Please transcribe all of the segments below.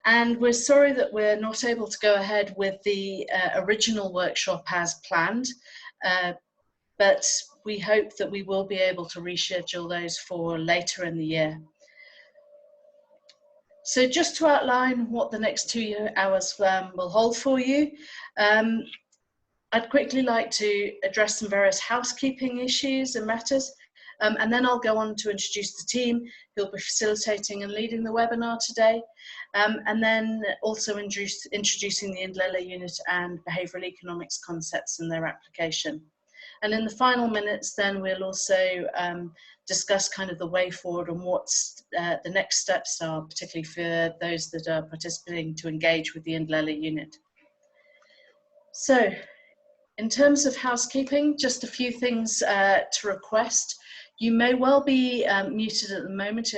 And we're sorry that we're not able to go ahead with the original workshop as planned, but we hope that we will be able to reschedule those for later in the year. So just to outline what the next 2 hours will hold for you, I'd quickly like to address some various housekeeping issues and matters, and then I'll go on to introduce the team who'll be facilitating and leading the webinar today, and then also introducing the Indlela unit and behavioural economics concepts and their application. And in the final minutes, then we'll also discuss kind of the way forward and what's the next steps are, particularly for those that are participating to engage with the Indlela unit. So, in terms of housekeeping, just a few things to request. You may well be muted at the moment.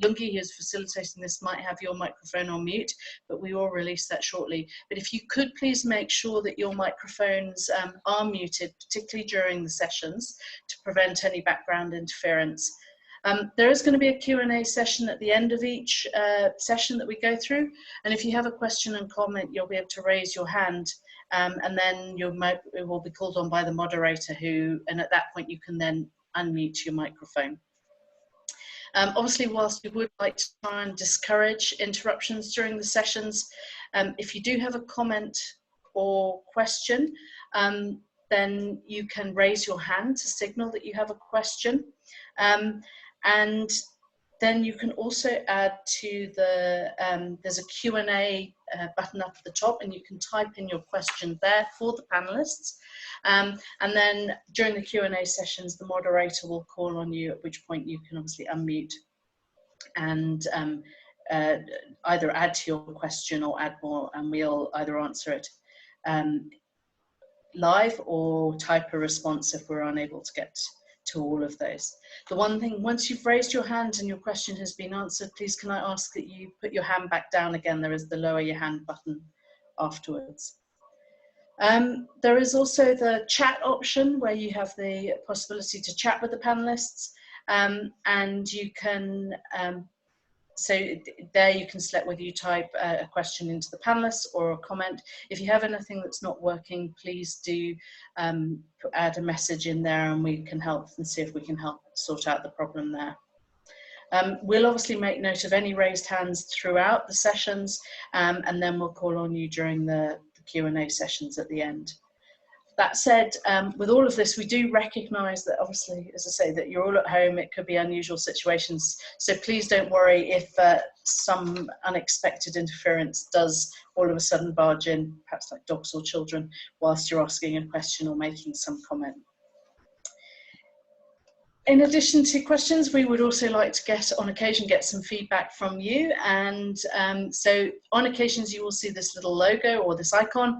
Lungi, who's facilitating this, might have your microphone on mute, but we will release that shortly. But if you could please make sure that your microphones are muted, particularly during the sessions, to prevent any background interference. There is going to be a Q&A session at the end of each session that we go through, and if you have a question and comment, you'll be able to raise your hand, and then it will be called on by the moderator, and at that point you can then unmute your microphone. Obviously, whilst we would like to try and discourage interruptions during the sessions, if you do have a comment or question, then you can raise your hand to signal that you have a question. And then you can also add to the, there's a Q&A button up at the top, and you can type in your question there for the panelists. And then during the Q&A sessions, the moderator will call on you, at which point you can obviously unmute and either add to your question or add more, and we'll either answer it live or type a response if we're unable to get to all of those. The one thing, once you've raised your hand and your question has been answered, please can I ask that you put your hand back down again. There is the lower your hand button afterwards. There is also the chat option where you have the possibility to chat with the panelists, and you can so there you can select whether you type a question into the panelists or a comment. If you have anything that's not working, please do add a message in there, and we can help and see if we can help sort out the problem there. We'll obviously make note of any raised hands throughout the sessions, and then we'll call on you during the Q&A sessions at the end. That said, with all of this, we do recognise that obviously, as I say, that you're all at home, it could be unusual situations. So please don't worry if some unexpected interference does all of a sudden barge in, perhaps like dogs or children, whilst you're asking a question or making some comment. In addition to questions, we would also like to on occasion get some feedback from you, and so on occasions you will see this little logo or this icon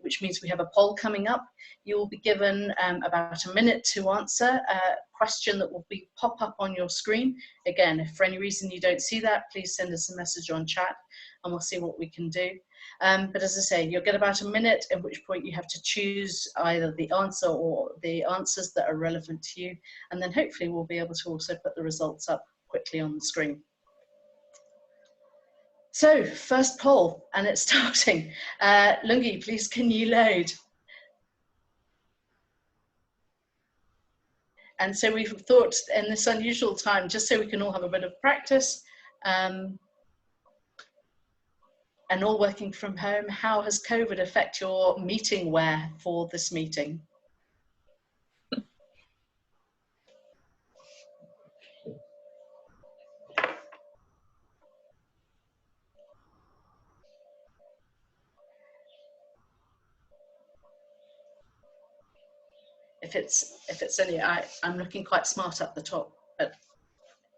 which means we have a poll coming up. You will be given about a minute to answer a question that will pop up on your screen. Again, if for any reason you don't see that, please send us a message on chat and we'll see what we can do. But as I say, you'll get about a minute, at which point you have to choose either the answer or the answers that are relevant to you, and then hopefully we'll be able to also put the results up quickly on the screen. So, first poll, and it's starting. Lungi, please can you load? And so we've thought in this unusual time, just so we can all have a bit of practice, and all working from home, how has COVID affect your meeting wear for this meeting? If it's any, I'm looking quite smart up the top, but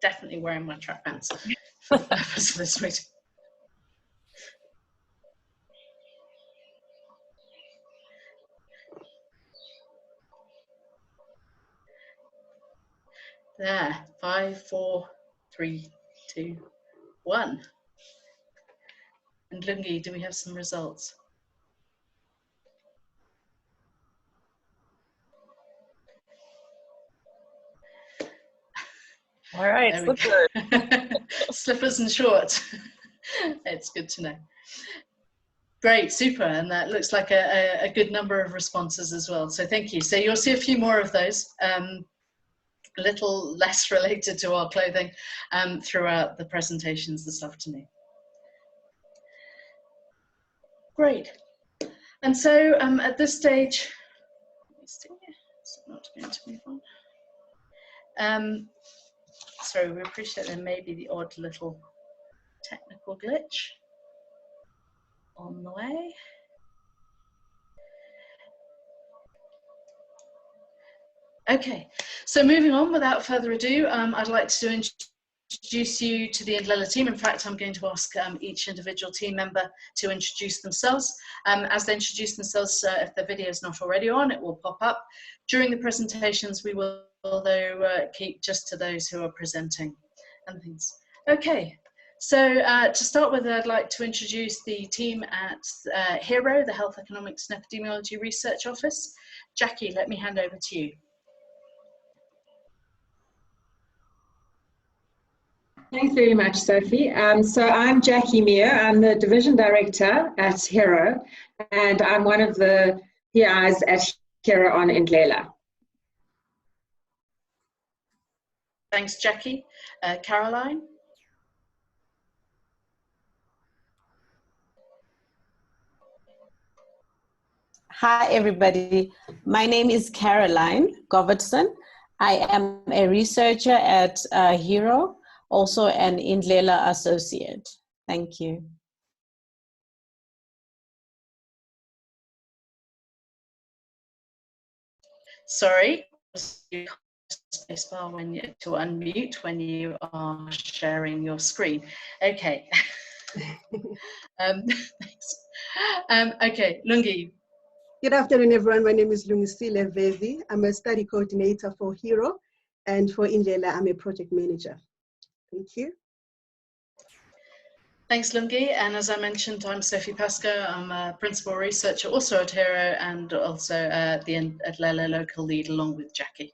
definitely wearing my track pants for the purpose of this meeting. There, 5, 4, 3, 2, 1. And Lungi, do we have some results? All right, so good. slippers and shorts. It's good to know. Great, super, and that looks like a good number of responses as well, so thank you. So you'll see a few more of those, a little less related to our clothing throughout the presentations this afternoon. Great, and so at this stage, it's not going to move on. Sorry, we appreciate there may be the odd little technical glitch on the way. Okay, so moving on, without further ado, I'd like to introduce you to the Indlela team. In fact, I'm going to ask each individual team member to introduce themselves. As they introduce themselves, if the video is not already on, it will pop up. During the presentations, we will, though, keep just to those who are presenting and things. Okay, so to start with, I'd like to introduce the team at HERO, the Health Economics and Epidemiology Research Office. Jackie, let me hand over to you. Thanks very much, Sophie. So I'm Jackie Meir. I'm the Division Director at HERO, and I'm one of the PIs at HERO on Indlela. Thanks, Jackie. Caroline? Hi, everybody. My name is Caroline Govertson. I am a researcher at HERO, also an Indlela associate. Thank you. Sorry, spacebar when you to unmute when you are sharing your screen. Okay. Thanks. Okay, Lungi. Good afternoon, everyone. My name is Lungisile Vezi. I'm a study coordinator for HERO, and for Indlela, I'm a project manager. Thank you. Thanks, Lungi. And as I mentioned, I'm Sophie Pascoe. I'm a principal researcher also at HERO and also at the Indlela local lead along with Jackie.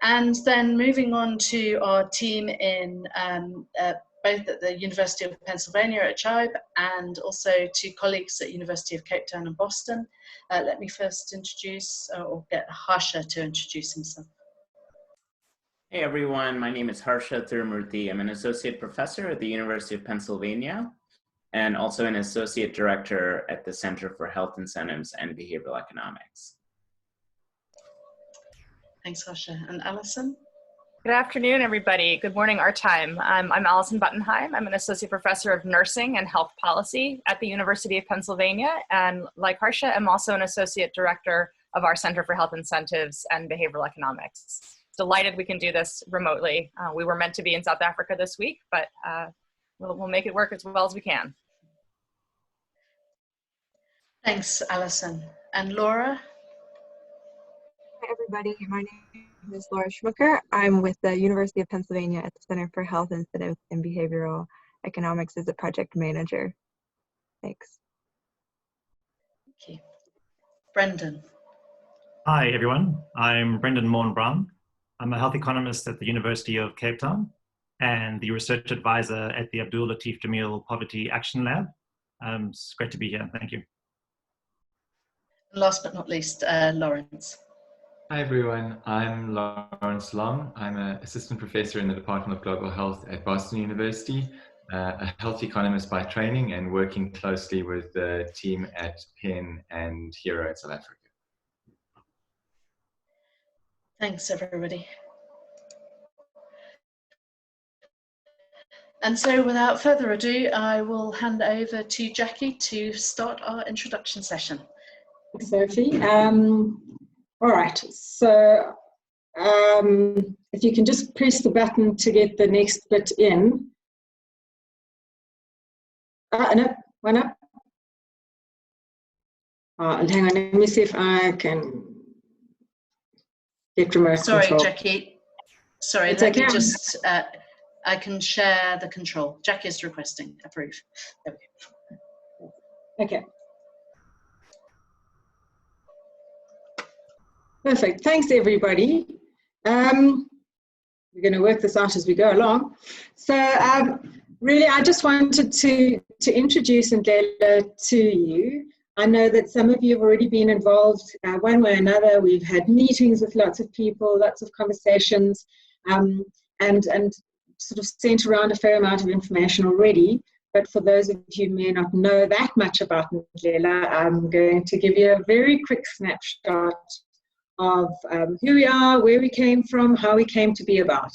And then moving on to our team in both at the University of Pennsylvania at Chibe and also to colleagues at University of Cape Town and Boston. Let me first introduce or get Harsha to introduce himself. Hey everyone, my name is Harsha Tirumurthy. I'm an associate professor at the University of Pennsylvania and also an associate director at the Center for Health Incentives and Behavioral Economics. Thanks, Harsha. And Alison? Good afternoon, everybody. Good morning, our time. I'm Alison Buttenheim. I'm an associate professor of nursing and health policy at the University of Pennsylvania. And like Harsha, I'm also an associate director of our Center for Health Incentives and Behavioral Economics. Delighted we can do this remotely. We were meant to be in South Africa this week, but we'll make it work as well as we can. Thanks, Alison. And Laura? Hi, everybody. My name is Laura Schmucker. I'm with the University of Pennsylvania at the Center for Health Incentives and Behavioral Economics as a project manager. Thanks. Thank you. Brendan. Hi, everyone. I'm Brendan Morn-Brown. I'm a health economist at the University of Cape Town and the research advisor at the Abdul Latif Jameel Poverty Action Lab. It's great to be here. Thank you. Last but not least, Lawrence. Hi everyone, I'm Lawrence Long. I'm an assistant professor in the Department of Global Health at Boston University, a health economist by training and working closely with the team at Penn and HERO in South Africa. Thanks, everybody. And so without further ado, I will hand over to Jackie to start our introduction session. Thanks, Sophie. All right, so if you can just press the button to get the next bit in. No, one up. And hang on, let me see if I can get remote control. Sorry, Jackie. Sorry, it's let okay. me just, I can share the control. Jackie is requesting approve. There we go. Okay. Perfect. Thanks, everybody. we're going to work this out as we go along. So really, I just wanted to introduce Indlela to you. I know that some of you have already been involved one way or another. We've had meetings with lots of people, lots of conversations, and sort of sent around a fair amount of information already. But for those of you who may not know that much about Indlela, I'm going to give you a very quick snapshot of who we are, where we came from, how we came to be about.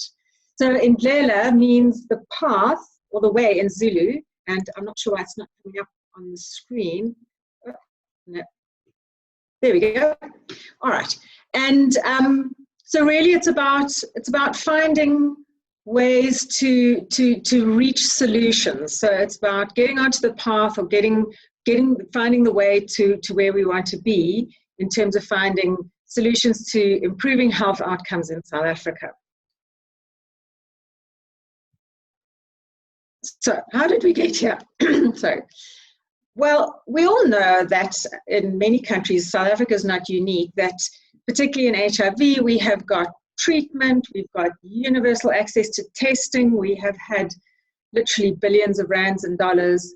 So Indlela means the path or the way in Zulu, and I'm not sure why it's not coming up on the screen. Oh, no. There we go. All right, and so really it's about finding ways to reach solutions. So it's about getting onto the path or finding the way to where we want to be in terms of finding solutions to improving health outcomes in South Africa. So how did we get here? Sorry. Well, we all know that in many countries, South Africa is not unique, that particularly in HIV, we have got treatment, we've got universal access to testing, we have had literally billions of rands and dollars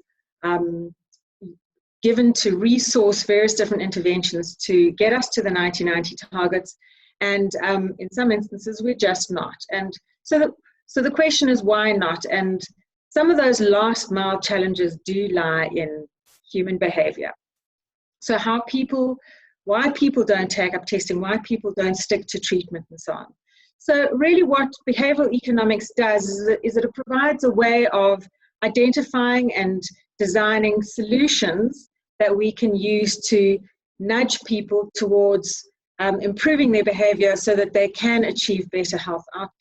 given to resource various different interventions to get us to the 1990 targets, and in some instances we're just not. And so the question is, why not? And some of those last mile challenges do lie in human behavior. So why people don't take up testing, why people don't stick to treatment and so on. So really what behavioral economics does is that it provides a way of identifying and designing solutions that we can use to nudge people towards improving their behavior so that they can achieve better health outcomes.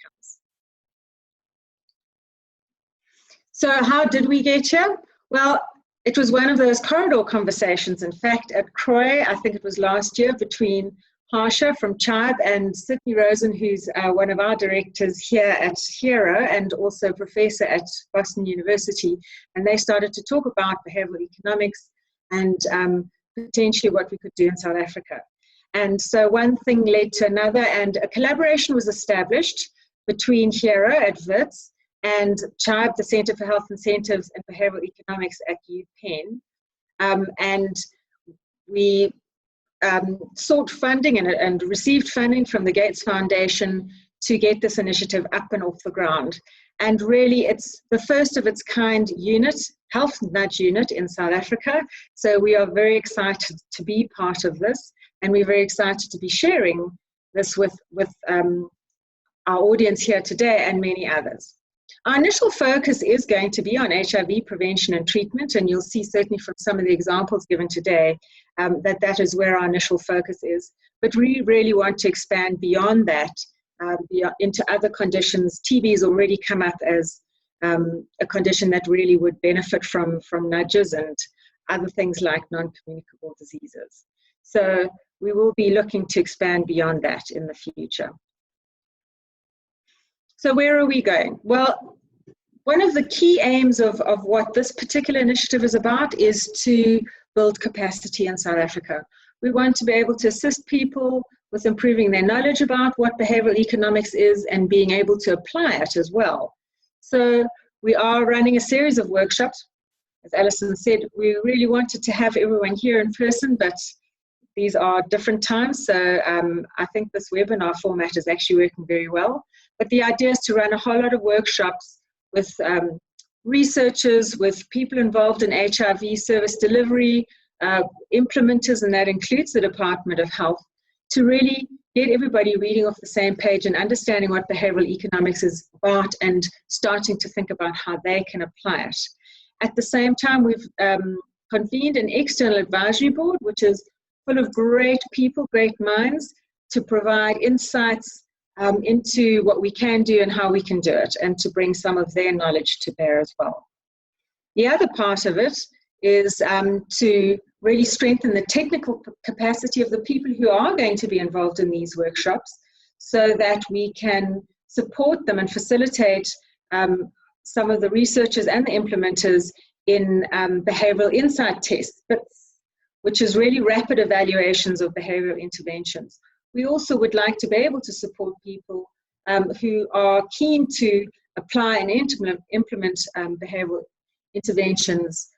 So how did we get here? Well, it was one of those corridor conversations, in fact, at CROI, I think it was last year, between Harsha from CHIBE and Sydney Rosen, who's one of our directors here at HERO and also professor at Boston University. And they started to talk about behavioral economics and potentially what we could do in South Africa. And so one thing led to another, and a collaboration was established between HERO at WITS and CHIBE, the Centre for Health Incentives and Behavioral Economics at UPenn. And we sought funding and received funding from the Gates Foundation to get this initiative up and off the ground. And really, it's the first of its kind unit, health nudge unit in South Africa. So we are very excited to be part of this, and we're very excited to be sharing this with our audience here today and many others. Our initial focus is going to be on HIV prevention and treatment, and you'll see certainly from some of the examples given today that is where our initial focus is. But we really want to expand beyond that into other conditions. TB has already come up as a condition that really would benefit from nudges and other things like non-communicable diseases. So we will be looking to expand beyond that in the future. So where are we going? Well, one of the key aims of what this particular initiative is about is to build capacity in South Africa. We want to be able to assist people with improving their knowledge about what behavioral economics is and being able to apply it as well. So we are running a series of workshops. As Alison said, we really wanted to have everyone here in person, but these are different times. So I think this webinar format is actually working very well. But the idea is to run a whole lot of workshops with researchers, with people involved in HIV service delivery, implementers, and that includes the Department of Health, to really get everybody reading off the same page and understanding what behavioral economics is about and starting to think about how they can apply it. At the same time, we've convened an external advisory board, which is full of great people, great minds, to provide insights into what we can do and how we can do it, and to bring some of their knowledge to bear as well. The other part of it is to really strengthen the technical capacity of the people who are going to be involved in these workshops, so that we can support them and facilitate some of the researchers and the implementers in behavioral insight tests, which is really rapid evaluations of behavioral interventions. We also would like to be able to support people who are keen to apply and implement behavioral interventions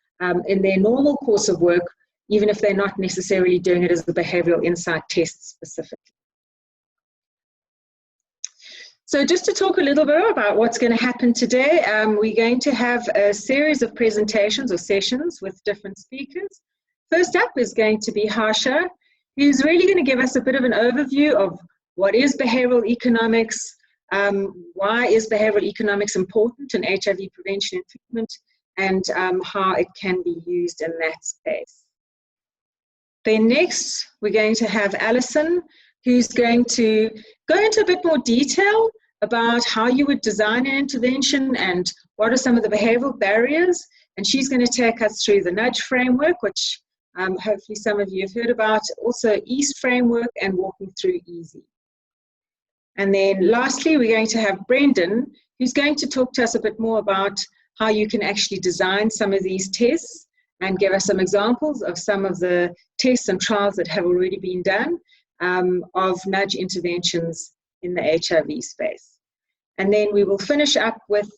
in their normal course of work, even if they're not necessarily doing it as a behavioral insight test specifically. So just to talk a little bit about what's going to happen today, we're going to have a series of presentations or sessions with different speakers. First up is going to be Harsha, who's really going to give us a bit of an overview of what is behavioral economics, why is behavioral economics important in HIV prevention and treatment, and how it can be used in that space. Then next, we're going to have Alison, who's going to go into a bit more detail about how you would design an intervention and what are some of the behavioral barriers. And she's going to take us through the nudge framework, which hopefully some of you have heard about, also EAST framework and walking through EASY. And then lastly, we're going to have Brendan, who's going to talk to us a bit more about how you can actually design some of these tests and give us some examples of some of the tests and trials that have already been done of nudge interventions in the HIV space. And then we will finish up with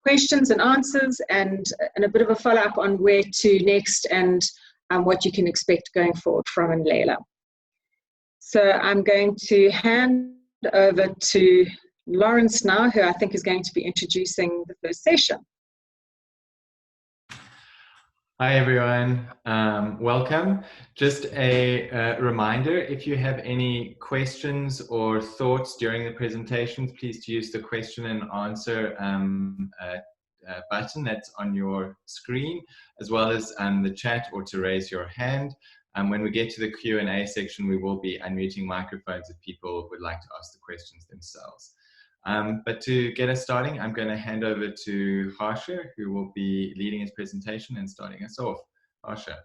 questions and answers and a bit of a follow-up on where to next and what you can expect going forward from Indlela. So I'm going to hand over to Lawrence now, who I think is going to be introducing the first session. Hi everyone, welcome. Just a reminder, if you have any questions or thoughts during the presentations, please use the question and answer button that's on your screen, as well as the chat or to raise your hand. When we get to the Q&A section, we will be unmuting microphones if people would like to ask the questions themselves. But to get us starting, I'm going to hand over to Harsha, who will be leading his presentation and starting us off. Harsha.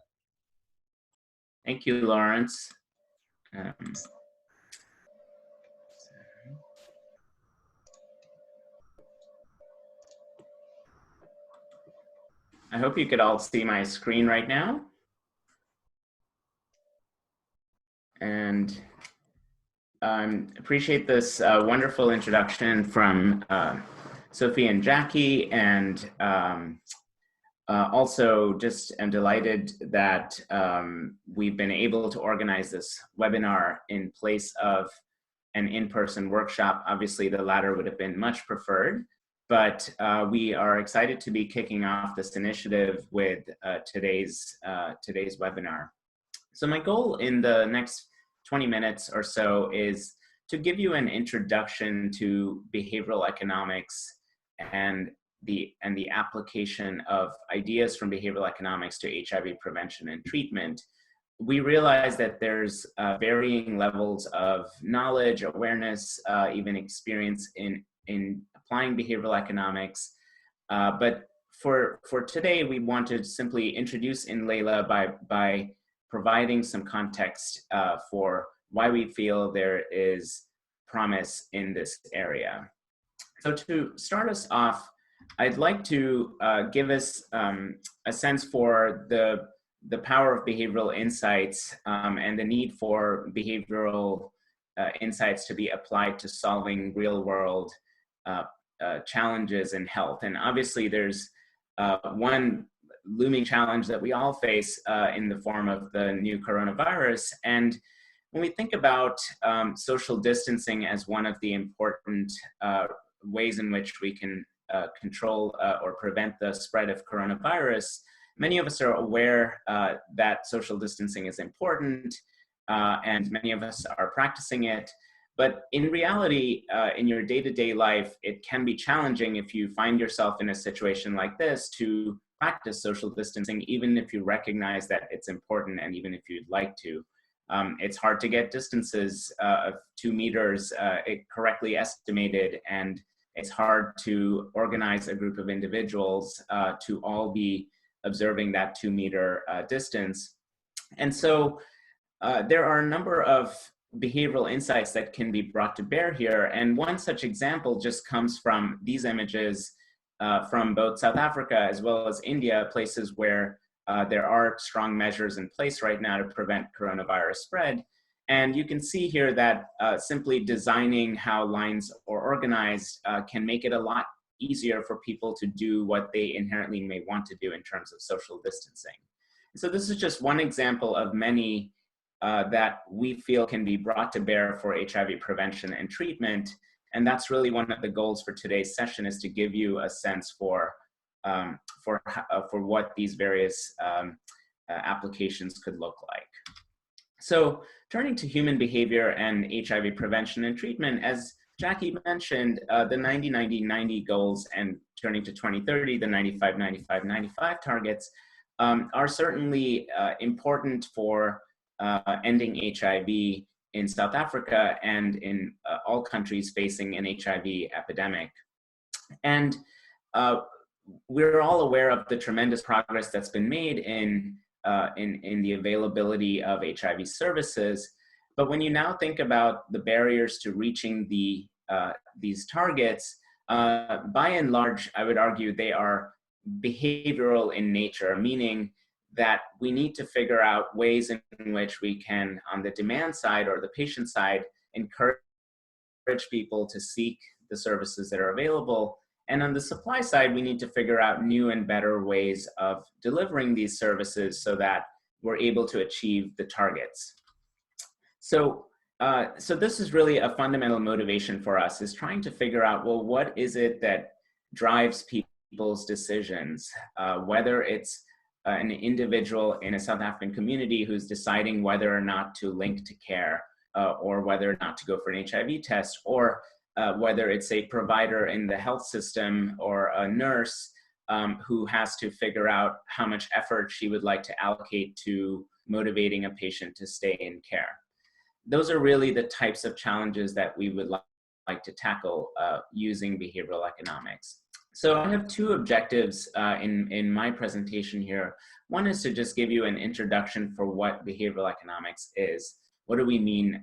Thank you, Lawrence. I hope you could all see my screen right now. And appreciate this wonderful introduction from Sophie and Jackie, and also just am delighted that we've been able to organize this webinar in place of an in-person workshop. Obviously, the latter would have been much preferred, but we are excited to be kicking off this initiative with today's webinar. So my goal in the next 20 minutes or so is to give you an introduction to behavioral economics and the application of ideas from behavioral economics to HIV prevention and treatment. We realize that there's varying levels of knowledge, awareness, even experience in applying behavioral economics. But for today, we want to simply introduce Indlela by providing some context for why we feel there is promise in this area. So to start us off, I'd like to give us a sense for the power of behavioral insights and the need for behavioral insights to be applied to solving real-world challenges in health. And obviously there's one looming challenge that we all face in the form of the new coronavirus. And when we think about social distancing as one of the important ways in which we can control or prevent the spread of coronavirus, many of us are aware that social distancing is important, and many of us are practicing it. But in reality, in your day-to-day life, it can be challenging if you find yourself in a situation like this to practice social distancing, even if you recognize that it's important and even if you'd like to. It's hard to get distances of 2 meters correctly estimated, and it's hard to organize a group of individuals to all be observing that 2-meter distance. And so there are a number of behavioral insights that can be brought to bear here. And one such example just comes from these images from both South Africa as well as India, places where there are strong measures in place right now to prevent coronavirus spread. And you can see here that simply designing how lines are organized can make it a lot easier for people to do what they inherently may want to do in terms of social distancing. So this is just one example of many that we feel can be brought to bear for HIV prevention and treatment. And that's really one of the goals for today's session, is to give you a sense for what these various applications could look like. So turning to human behavior and HIV prevention and treatment, as Jackie mentioned, the 90-90-90 goals, and turning to 2030, the 95-95-95 targets are certainly important for ending HIV in South Africa and in all countries facing an HIV epidemic. And we're all aware of the tremendous progress that's been made in the availability of HIV services. But when you now think about the barriers to reaching these targets, by and large, I would argue they are behavioral in nature, meaning that we need to figure out ways in which we can, on the demand side or the patient side, encourage people to seek the services that are available. And on the supply side, we need to figure out new and better ways of delivering these services so that we're able to achieve the targets. So this is really a fundamental motivation for us, is trying to figure out, well, what is it that drives people's decisions, whether it's an individual in a South African community who's deciding whether or not to link to care, or whether or not to go for an HIV test, or whether it's a provider in the health system or a nurse who has to figure out how much effort she would like to allocate to motivating a patient to stay in care. Those are really the types of challenges that we would like to tackle using behavioral economics. So I have two objectives in my presentation here. One is to just give you an introduction for what behavioral economics is. What do we mean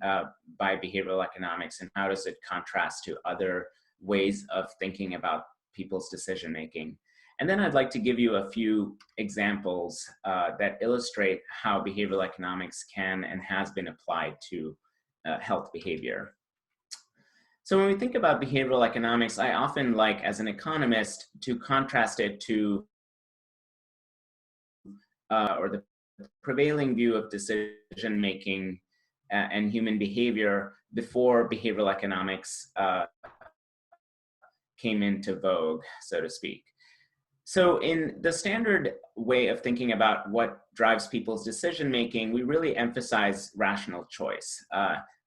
by behavioral economics, and how does it contrast to other ways of thinking about people's decision making? And then I'd like to give you a few examples that illustrate how behavioral economics can and has been applied to health behavior. So when we think about behavioral economics, I often like, as an economist, to contrast it to, or the prevailing view of decision making and human behavior before behavioral economics came into vogue, so to speak. So in the standard way of thinking about what drives people's decision making, we really emphasize rational choice.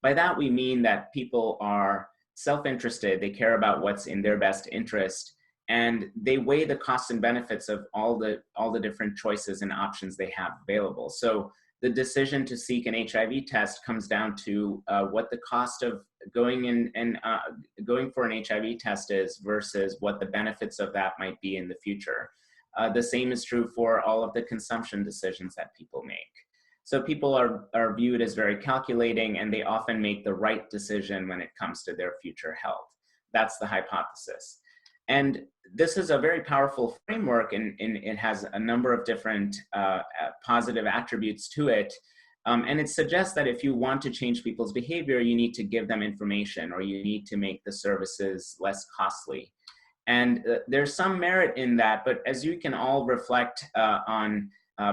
By that we mean that people are self-interested, they care about what's in their best interest, and they weigh the costs and benefits of all the different choices and options they have available. So the decision to seek an HIV test comes down to what the cost of going for an HIV test is versus what the benefits of that might be in the future. The same is true for all of the consumption decisions that people make. So people are viewed as very calculating, and they often make the right decision when it comes to their future health. That's the hypothesis. And this is a very powerful framework, and it has a number of different positive attributes to it. And it suggests that if you want to change people's behavior, you need to give them information, or you need to make the services less costly. And there's some merit in that, but as you can all reflect on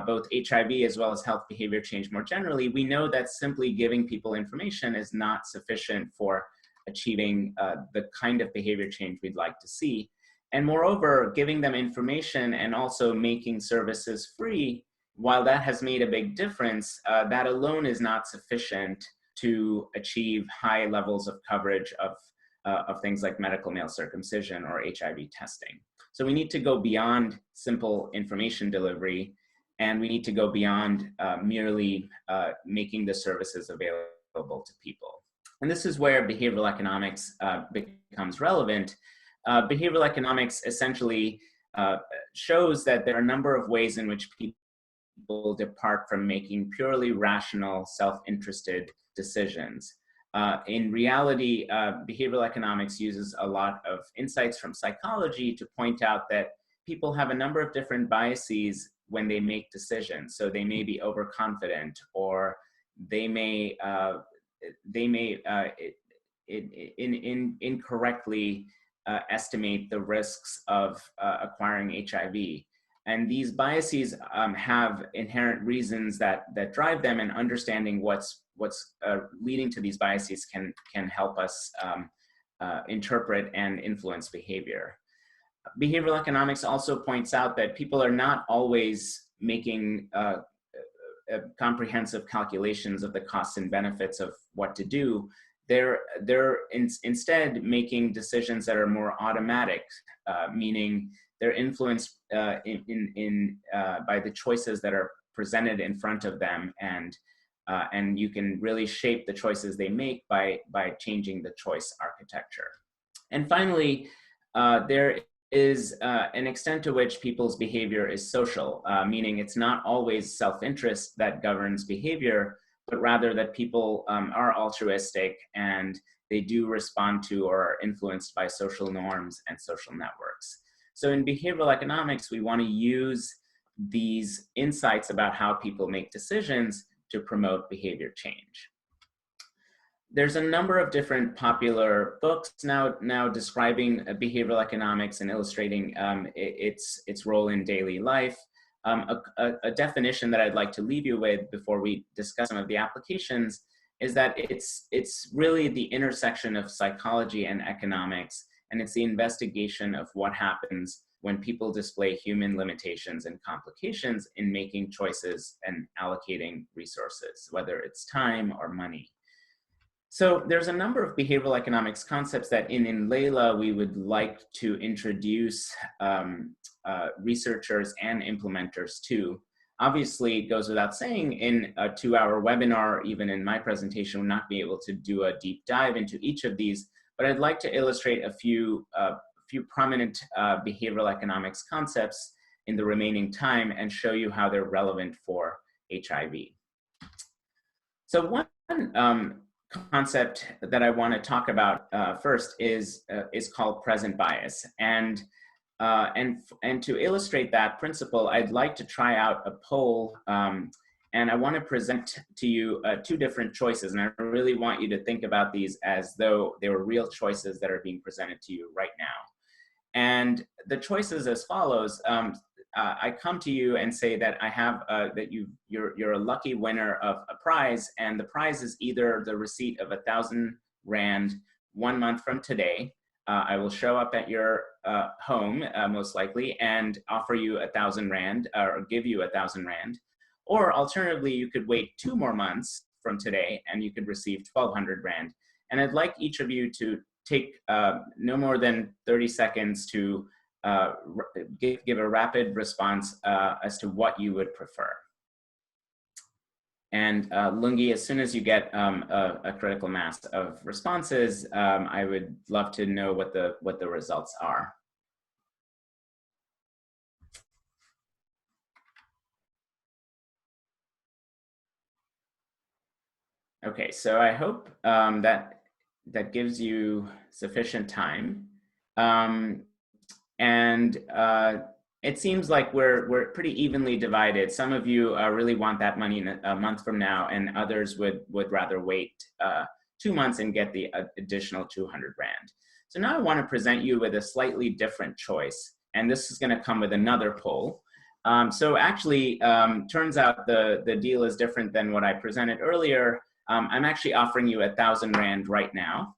both HIV as well as health behavior change more generally, we know that simply giving people information is not sufficient for achieving the kind of behavior change we'd like to see. And moreover, giving them information and also making services free, while that has made a big difference, that alone is not sufficient to achieve high levels of coverage of things like medical male circumcision or HIV testing. So we need to go beyond simple information delivery, and we need to go beyond merely making the services available to people. And this is where behavioral economics becomes relevant. Behavioral economics essentially shows that there are a number of ways in which people depart from making purely rational, self-interested decisions. In reality, behavioral economics uses a lot of insights from psychology to point out that people have a number of different biases when they make decisions. So they may be overconfident, or they may they may incorrectly estimate the risks of acquiring HIV. And these biases have inherent reasons that drive them, and understanding what's leading to these biases can help us interpret and influence behavior. Behavioral economics also points out that people are not always making comprehensive calculations of the costs and benefits of what to do. They're instead making decisions that are more automatic, meaning they're influenced by the choices that are presented in front of them, and you can really shape the choices they make by changing the choice architecture. And finally, there is an extent to which people's behavior is social, meaning it's not always self-interest that governs behavior, but rather that people are altruistic and they do respond to or are influenced by social norms and social networks. So in behavioral economics, we want to use these insights about how people make decisions to promote behavior change. There's a number of different popular books now describing behavioral economics and illustrating its role in daily life. A definition that I'd like to leave you with before we discuss some of the applications is that it's really the intersection of psychology and economics, and it's the investigation of what happens when people display human limitations and complications in making choices and allocating resources, whether it's time or money. So there's a number of behavioral economics concepts that in Indlela we would like to introduce researchers and implementers to. Obviously, it goes without saying, in a 2-hour webinar, even in my presentation, we'll not be able to do a deep dive into each of these, but I'd like to illustrate a few prominent behavioral economics concepts in the remaining time and show you how they're relevant for HIV. So one concept that I want to talk about first is called present bias, and to illustrate that principle, I'd like to try out a poll, and I want to present to you 2 different choices, and I really want you to think about these as though they were real choices that are being presented to you right now. And the choices as follows. I come to you and say that I have that you're a lucky winner of a prize, and the prize is either the receipt of 1,000 Rand 1 month from today. I will show up at your home, most likely, and offer you 1,000 Rand, or give you 1,000 Rand. Or alternatively, you could wait 2 more months from today and you could receive 1,200 Rand. And I'd like each of you to take no more than 30 seconds to give a rapid response as to what you would prefer. And Lungi, as soon as you get a critical mass of responses, I would love to know what the results are. Okay, so I hope that gives you sufficient time. It seems like we're pretty evenly divided. Some of you really want that money in a month from now, and others would rather wait 2 months and get the additional 200 Rand. So now I want to present you with a slightly different choice, and this is going to come with another poll. So actually, turns out the deal is different than what I presented earlier. I'm actually offering you 1,000 Rand right now.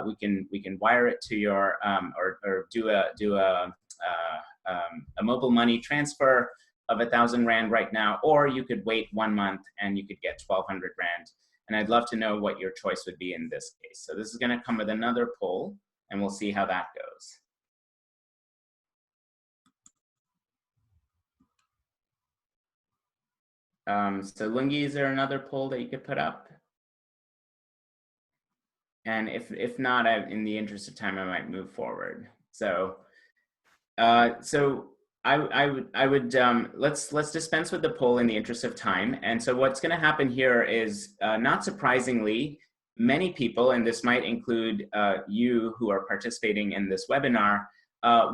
We can wire it to your or do a mobile money transfer of 1,000 Rand right now, or you could wait 1 month and you could get 1,200 Rand. And I'd love to know what your choice would be in this case. So this is going to come with another poll, and we'll see how that goes. So Lungi, is there another poll that you could put up? And if not, in the interest of time, I might move forward. So, I would let's dispense with the poll in the interest of time. And so what's going to happen here is, not surprisingly, many people, and this might include you who are participating in this webinar,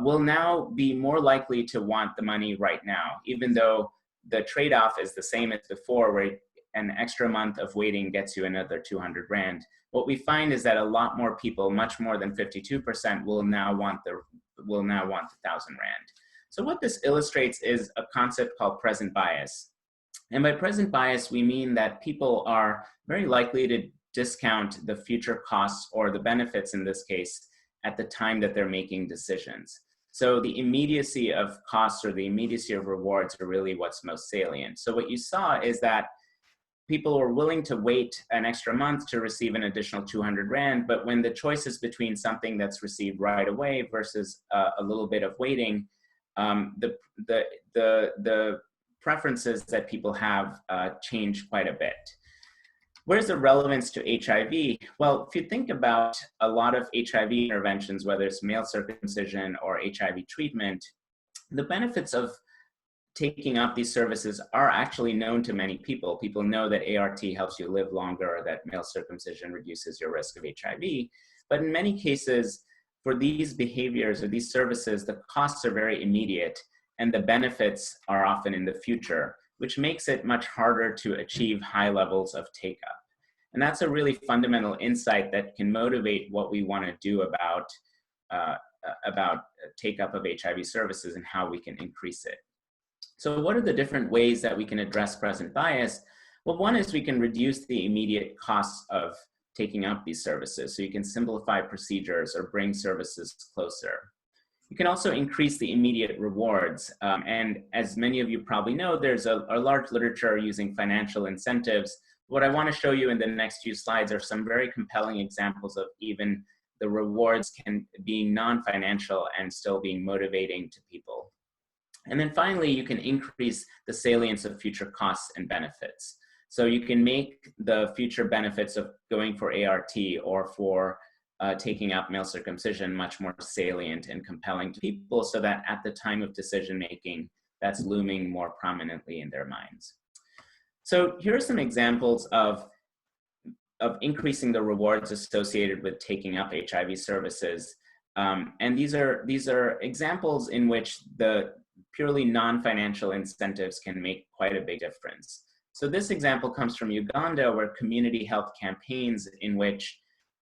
will now be more likely to want the money right now, even though the trade-off is the same as before, where an extra month of waiting gets you another 200 Rand. What we find is that a lot more people, much more than 52%, will now want the 1,000 Rand. So what this illustrates is a concept called present bias. And by present bias, we mean that people are very likely to discount the future costs or the benefits in this case at the time that they're making decisions. So the immediacy of costs or the immediacy of rewards are really what's most salient. So what you saw is that people were willing to wait an extra month to receive an additional 200 Rand, but when the choice is between something that's received right away versus a little bit of waiting, the preferences that people have change quite a bit. Where's the relevance to HIV? Well, if you think about a lot of HIV interventions, whether it's male circumcision or HIV treatment, the benefits of taking up these services are actually known to many people. People know that ART helps you live longer or that male circumcision reduces your risk of HIV. But in many cases, for these behaviors or these services, the costs are very immediate and the benefits are often in the future, which makes it much harder to achieve high levels of take-up. And that's a really fundamental insight that can motivate what we want to do about take-up of HIV services and how we can increase it. So what are the different ways that we can address present bias? Well, one is we can reduce the immediate costs of taking up these services. So you can simplify procedures or bring services closer. You can also increase the immediate rewards. And as many of you probably know, there's a large literature using financial incentives. What I want to show you in the next few slides are some very compelling examples of even the rewards being non-financial and still being motivating to people. And then finally, you can increase the salience of future costs and benefits. So you can make the future benefits of going for ART or for taking up male circumcision much more salient and compelling to people so that at the time of decision making, that's looming more prominently in their minds. So here are some examples of increasing the rewards associated with taking up HIV services. And these are examples in which the purely non-financial incentives can make quite a big difference. So this example comes from Uganda, where community health campaigns in which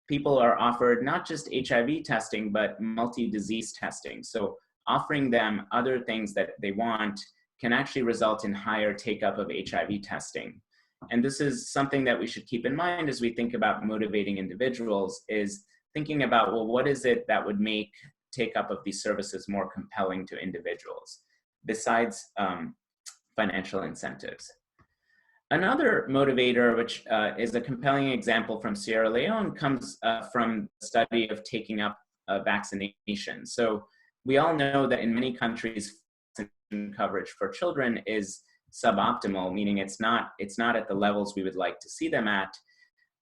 people are offered not just HIV testing, but multi-disease testing. So offering them other things that they want can actually result in higher take-up of HIV testing. And this is something that we should keep in mind as we think about motivating individuals, is thinking about, well, what is it that would make take-up of these services more compelling to individuals, besides financial incentives. Another motivator, which is a compelling example from Sierra Leone, comes from the study of taking up vaccination. So we all know that in many countries, vaccination coverage for children is suboptimal, meaning it's not at the levels we would like to see them at.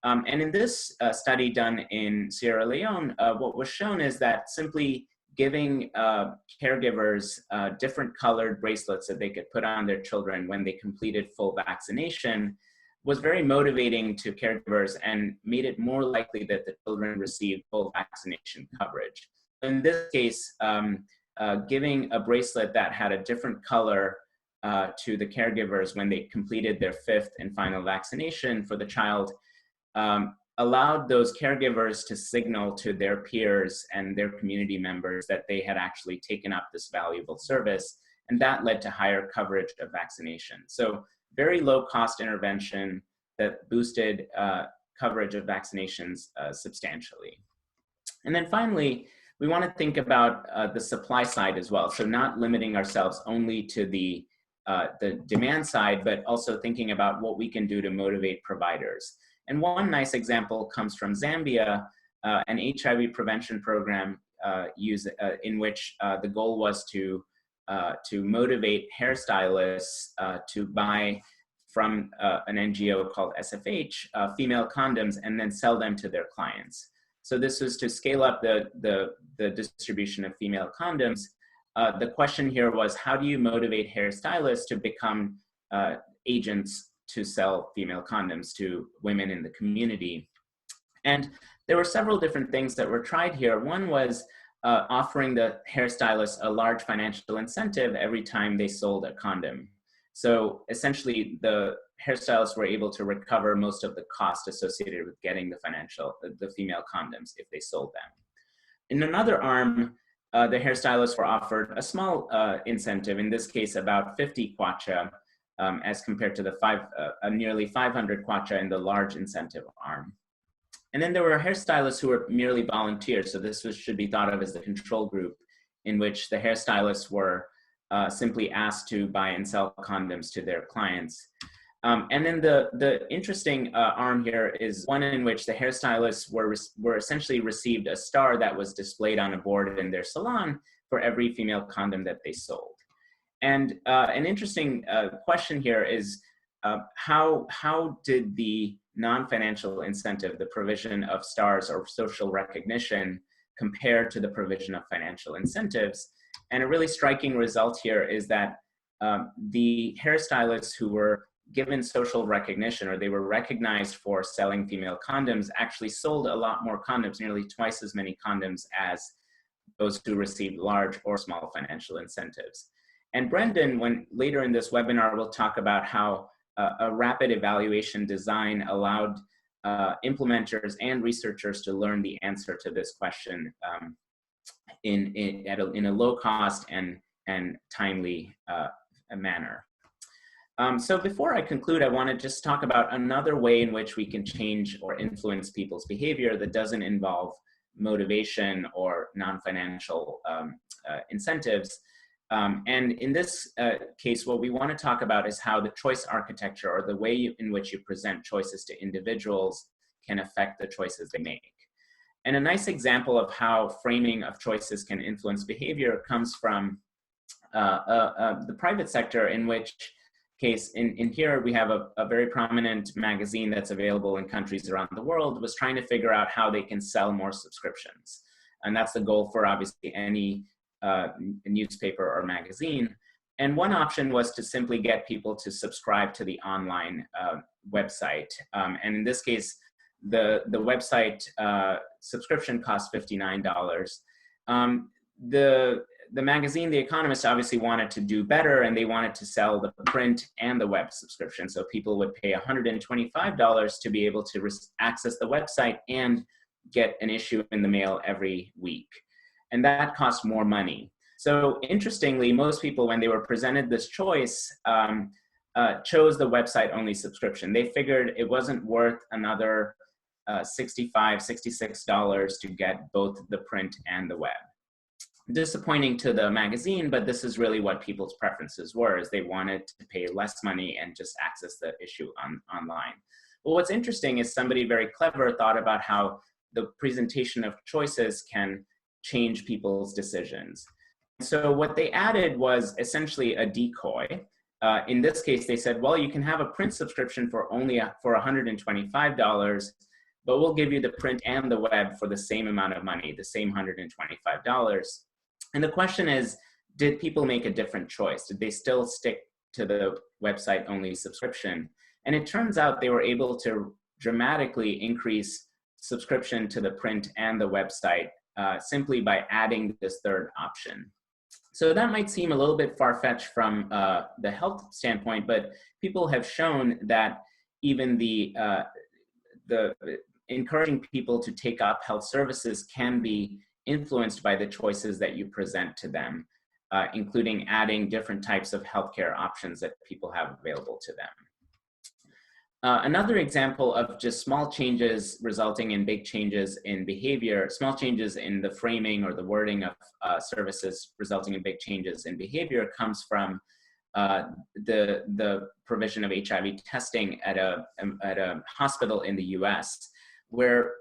And in this study done in Sierra Leone, what was shown is that simply giving caregivers different colored bracelets that they could put on their children when they completed full vaccination was very motivating to caregivers and made it more likely that the children received full vaccination coverage. In this case, giving a bracelet that had a different color to the caregivers when they completed their 5th and final vaccination for the child allowed those caregivers to signal to their peers and their community members that they had actually taken up this valuable service, and that led to higher coverage of vaccination. So very low cost intervention that boosted coverage of vaccinations substantially. And then finally, we want to think about the supply side as well. So not limiting ourselves only to the demand side, but also thinking about what we can do to motivate providers. And one nice example comes from Zambia, an HIV prevention program in which the goal was to motivate hairstylists to buy from an NGO called SFH female condoms and then sell them to their clients. So this was to scale up the distribution of female condoms. The question here was, how do you motivate hairstylists to become agents to sell female condoms to women in the community? And there were several different things that were tried here. One was offering the hairstylists a large financial incentive every time they sold a condom. So essentially, the hairstylists were able to recover most of the cost associated with getting the female condoms if they sold them. In another arm, the hairstylists were offered a small incentive, in this case about 50 kwacha, as compared to the nearly 500 kwacha in the large incentive arm. And then there were hairstylists who were merely volunteers, so this should be thought of as the control group, in which the hairstylists were simply asked to buy and sell condoms to their clients. And then the interesting arm here is one in which the hairstylists were essentially received a star that was displayed on a board in their salon for every female condom that they sold. And an interesting question here is how did the non-financial incentive, the provision of stars or social recognition, compare to the provision of financial incentives? And a really striking result here is that the hairstylists who were given social recognition, or they were recognized for selling female condoms, actually sold a lot more condoms, nearly twice as many condoms as those who received large or small financial incentives. And Brendan, later in this webinar, will talk about how a rapid evaluation design allowed implementers and researchers to learn the answer to this question in a low cost and timely manner. So before I conclude, I want to just talk about another way in which we can change or influence people's behavior that doesn't involve motivation or non-financial incentives. And in this case, what we want to talk about is how the choice architecture, or the way in which you present choices to individuals, can affect the choices they make. And a nice example of how framing of choices can influence behavior comes from the private sector, in which case, in here we have a very prominent magazine that's available in countries around the world, was trying to figure out how they can sell more subscriptions. And that's the goal for obviously any newspaper or magazine. And one option was to simply get people to subscribe to the online website. And in this case, the website subscription cost $59. The magazine, The Economist, obviously wanted to do better, and they wanted to sell the print and the web subscription. So people would pay $125 to be able to access the website and get an issue in the mail every week. And that cost more money. So interestingly, most people, when they were presented this choice, chose the website-only subscription. They figured it wasn't worth another $65, $66 to get both the print and the web. Disappointing to the magazine, but this is really what people's preferences were, is they wanted to pay less money and just access the issue online. Well, what's interesting is somebody very clever thought about how the presentation of choices can change people's decisions. So what they added was essentially a decoy. In this case, they said, well, you can have a print subscription for $125, but we'll give you the print and the web for the same amount of money, the same $125. And the question is, did people make a different choice? Did they still stick to the website-only subscription? And it turns out they were able to dramatically increase subscription to the print and the website simply by adding this third option. So that might seem a little bit far-fetched from the health standpoint, but people have shown that even the encouraging people to take up health services can be influenced by the choices that you present to them, including adding different types of healthcare options that people have available to them. Another example of just small changes resulting in big changes in behavior, small changes in the framing or the wording of services resulting in big changes in behavior, comes from the provision of HIV testing at a hospital in the US, where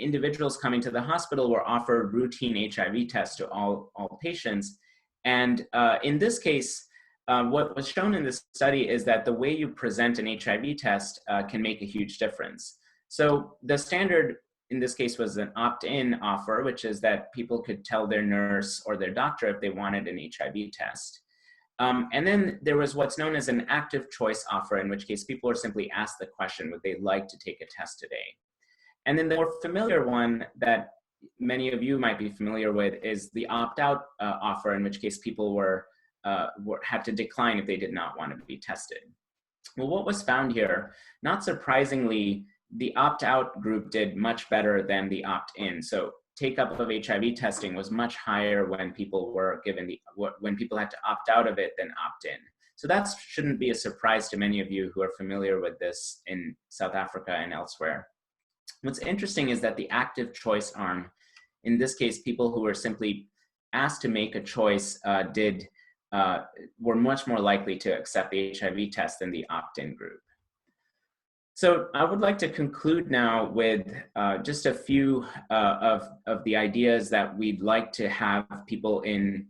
individuals coming to the hospital were offered routine HIV tests to all patients. And in this case, what was shown in this study is that the way you present an HIV test can make a huge difference. So the standard in this case was an opt-in offer, which is that people could tell their nurse or their doctor if they wanted an HIV test. And then there was what's known as an active choice offer, in which case people are simply asked the question, would they like to take a test today? And then the more familiar one that many of you might be familiar with is the opt-out offer, in which case people were had to decline if they did not want to be tested. Well, what was found here, not surprisingly, the opt-out group did much better than the opt-in. So take-up of HIV testing was much higher when people were given when people had to opt out of it than opt-in. So that shouldn't be a surprise to many of you who are familiar with this in South Africa and elsewhere. What's interesting is that the active choice arm, in this case, people who were simply asked to make a choice were much more likely to accept the HIV test than the opt-in group. So I would like to conclude now with just a few of the ideas that we'd like to have people in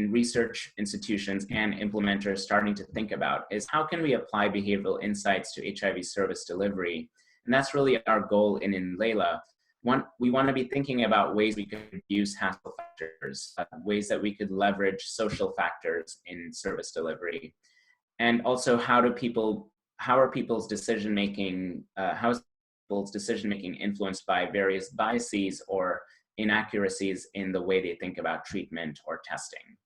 research institutions and implementers starting to think about is how can we apply behavioral insights to HIV service delivery? And that's really our goal in Indlela. We want to be thinking about ways we could use hassle factors, ways that we could leverage social factors in service delivery. And also how are people's decision-making influenced by various biases or inaccuracies in the way they think about treatment or testing.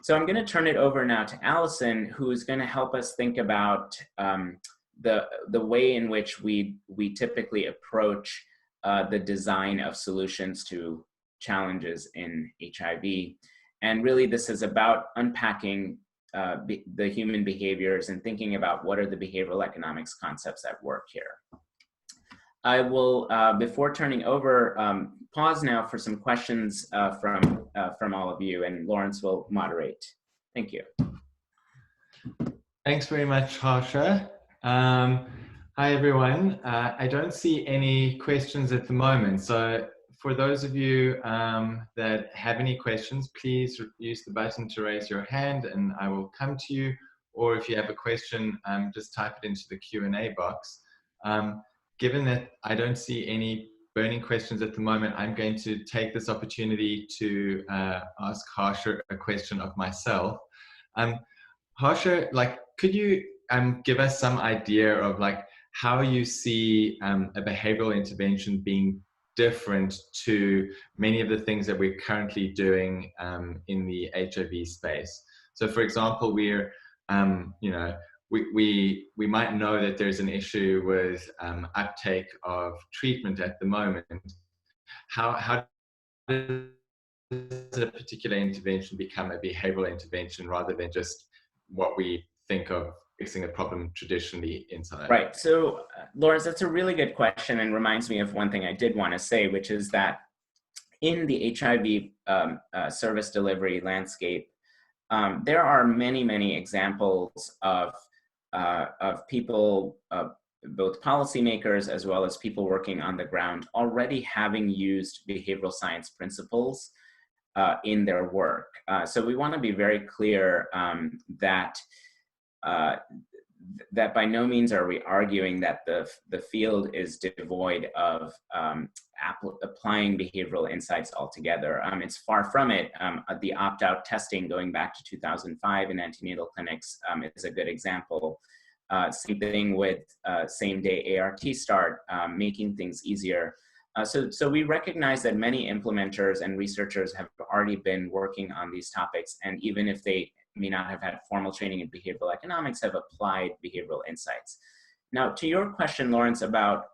So I'm going to turn it over now to Allison, who is going to help us think about the way in which we typically approach the design of solutions to challenges in HIV. And really this is about unpacking the human behaviors and thinking about what are the behavioral economics concepts at work here. I will, before turning over, pause now for some questions from all of you, and Lawrence will moderate. Thank you. Thanks very much, Harsha. Hi, everyone. I don't see any questions at the moment. So for those of you that have any questions, please use the button to raise your hand and I will come to you. Or if you have a question, just type it into the Q&A box. Given that I don't see any burning questions at the moment, I'm going to take this opportunity to ask Harsha a question of myself. Harsha, could you give us some idea of how you see a behavioral intervention being different to many of the things that we're currently doing in the HIV space? So, for example, we're we might know that there's an issue with uptake of treatment at the moment. How does a particular intervention become a behavioral intervention rather than just what we think of fixing a problem traditionally inside? Right. So, Lawrence, that's a really good question and reminds me of one thing I did want to say, which is that in the HIV service delivery landscape, there are many, many examples of people, both policymakers as well as people working on the ground, already having used behavioral science principles in their work. So we want to be very clear that by no means are we arguing that the field is devoid of applying behavioral insights altogether. It's far from it. The opt-out testing going back to 2005 in antenatal clinics is a good example. Same thing with same-day ART start, making things easier. So we recognize that many implementers and researchers have already been working on these topics, and even if they may not have had formal training in behavioral economics, have applied behavioral insights. Now, to your question, Lawrence, about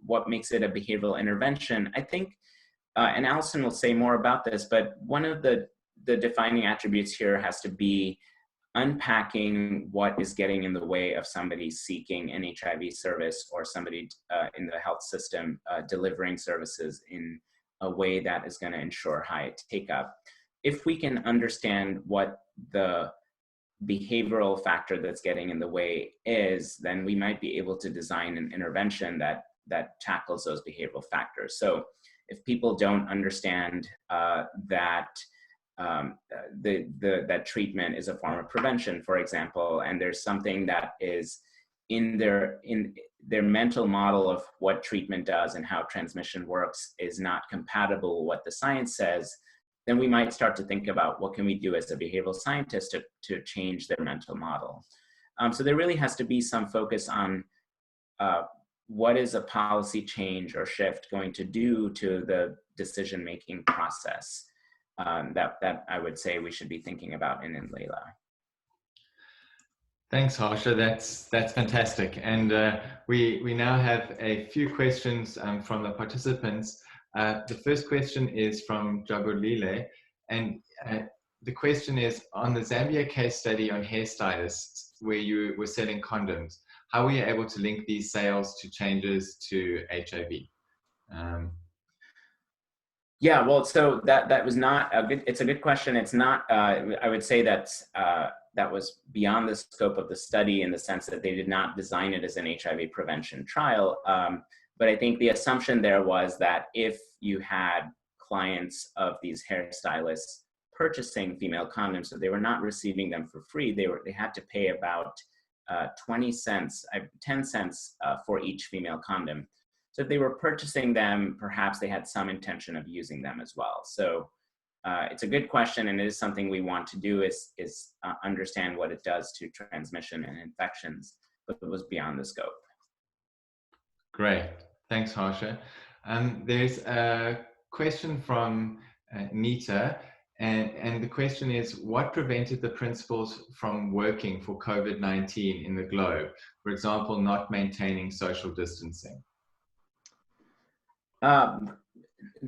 what makes it a behavioral intervention, I think, and Allison will say more about this, but one of the defining attributes here has to be unpacking what is getting in the way of somebody seeking an HIV service or somebody in the health system delivering services in a way that is going to ensure high take-up. If we can understand what the behavioral factor that's getting in the way is, then we might be able to design an intervention that tackles those behavioral factors. So if people don't understand that that treatment is a form of prevention, for example, and there's something that is in their mental model of what treatment does and how transmission works is not compatible with what the science says, then we might start to think about what can we do as a behavioral scientist to change their mental model. So there really has to be some focus on what is a policy change or shift going to do to the decision-making process. that I would say we should be thinking about in Indlela. Thanks, Harsha. That's fantastic. And we now have a few questions from the participants. The first question is from Jabulile, and the question is, on the Zambia case study on hairstylists, where you were selling condoms, how were you able to link these sales to changes to HIV? Yeah, well, so that was not a good, it's a good question. It's not, I would say that that was beyond the scope of the study in the sense that they did not design it as an HIV prevention trial. But I think the assumption there was that if you had clients of these hairstylists purchasing female condoms, so they were not receiving them for free, they had to pay about 20 cents, 10 cents for each female condom. So if they were purchasing them, perhaps they had some intention of using them as well. So it's a good question, and it is something we want to do is understand what it does to transmission and infections, but it was beyond the scope. Great, thanks, Harsha. There's a question from Nita, and the question is, what prevented the principles from working for COVID-19 in the globe? For example, not maintaining social distancing.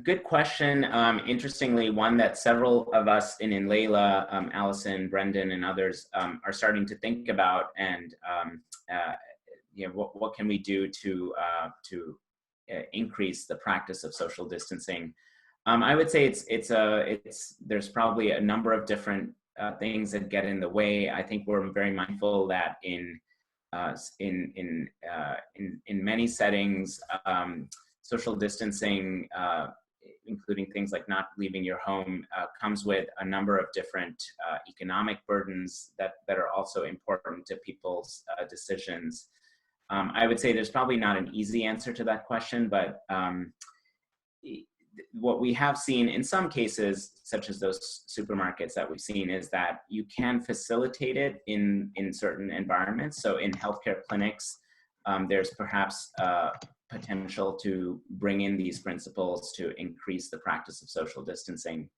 Good question. Interestingly, one that several of us in Indlela, Allison, Brendan, and others are starting to think about, and you know, what can we do to increase the practice of social distancing? I would say there's probably a number of different things that get in the way. I think we're very mindful that in many settings, social distancing, including things like not leaving your home, comes with a number of different economic burdens that are also important to people's decisions. I would say there's probably not an easy answer to that question, but what we have seen in some cases, such as those supermarkets that we've seen, is that you can facilitate it in certain environments. So in healthcare clinics, there's perhaps potential to bring in these principles to increase the practice of social distancing.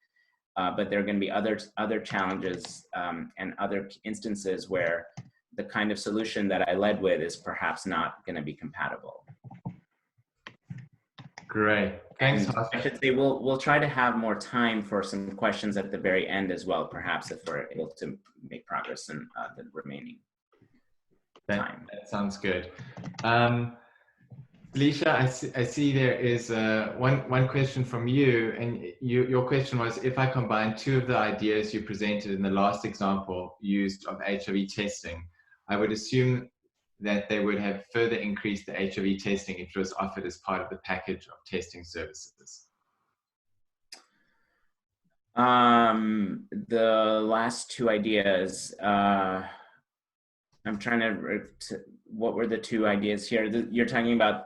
But there are going to be other challenges and other instances where the kind of solution that I led with is perhaps not going to be compatible. Great, thanks. I should say we'll try to have more time for some questions at the very end as well, perhaps, if we're able to make progress in the remaining time. That sounds good. Felicia, I see there is one question from you, and your question was, if I combine two of the ideas you presented in the last example used of HIV testing, I would assume that they would have further increased the HIV testing if it was offered as part of the package of testing services. The last two ideas, I'm trying to, what were the two ideas here? You're talking about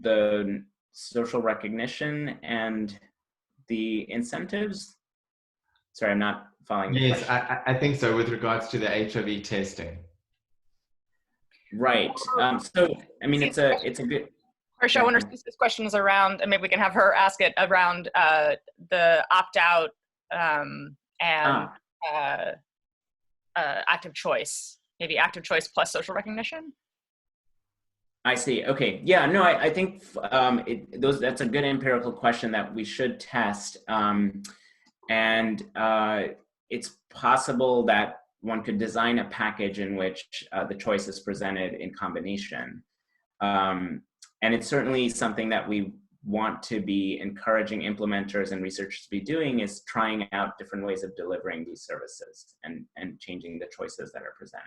the social recognition and the incentives? Sorry, I'm not following. Yes, I think so, with regards to the HIV testing. Right. So, I mean, it's a good. Harsha, I wonder if this question is around, and maybe we can have her ask it around the opt-out and active choice, maybe active choice plus social recognition. I see. Okay. Yeah. No, I think that's a good empirical question that we should test, and it's possible that one could design a package in which the choice is presented in combination. And it's certainly something that we want to be encouraging implementers and researchers to be doing, is trying out different ways of delivering these services and changing the choices that are presented.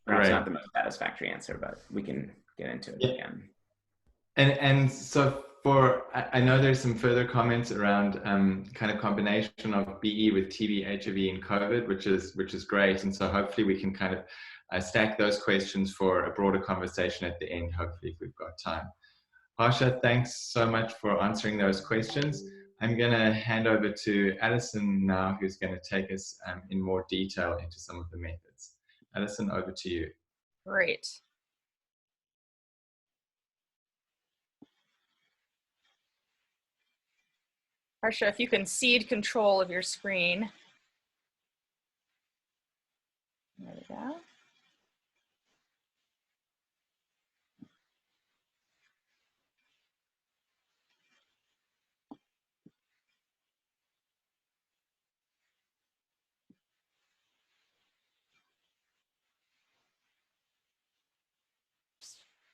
Perhaps not the most satisfactory answer, but we can get into it again. And so I know there's some further comments around kind of combination of BE with TB, HIV, and COVID, which is great. And so hopefully we can kind of stack those questions for a broader conversation at the end, hopefully, if we've got time. Harsha, thanks so much for answering those questions. I'm going to hand over to Alison now, who's going to take us in more detail into some of the methods. Alison, over to you. Great. Harsha, if you can cede control of your screen. There we go.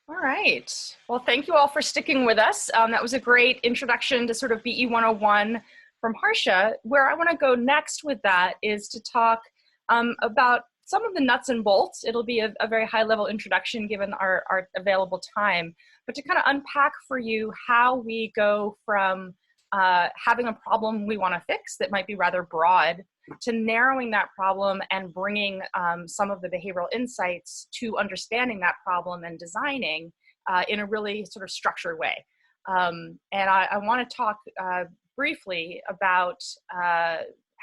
All right. Well, thank you all for sticking with us. That was a great introduction to sort of BE 101 from Harsha. Where I want to go next with that is to talk about some of the nuts and bolts. It'll be a very high level introduction given our available time, but to kind of unpack for you how we go from having a problem we want to fix that might be rather broad to narrowing that problem and bringing some of the behavioral insights to understanding that problem and designing in a really sort of structured way. And I want to talk briefly about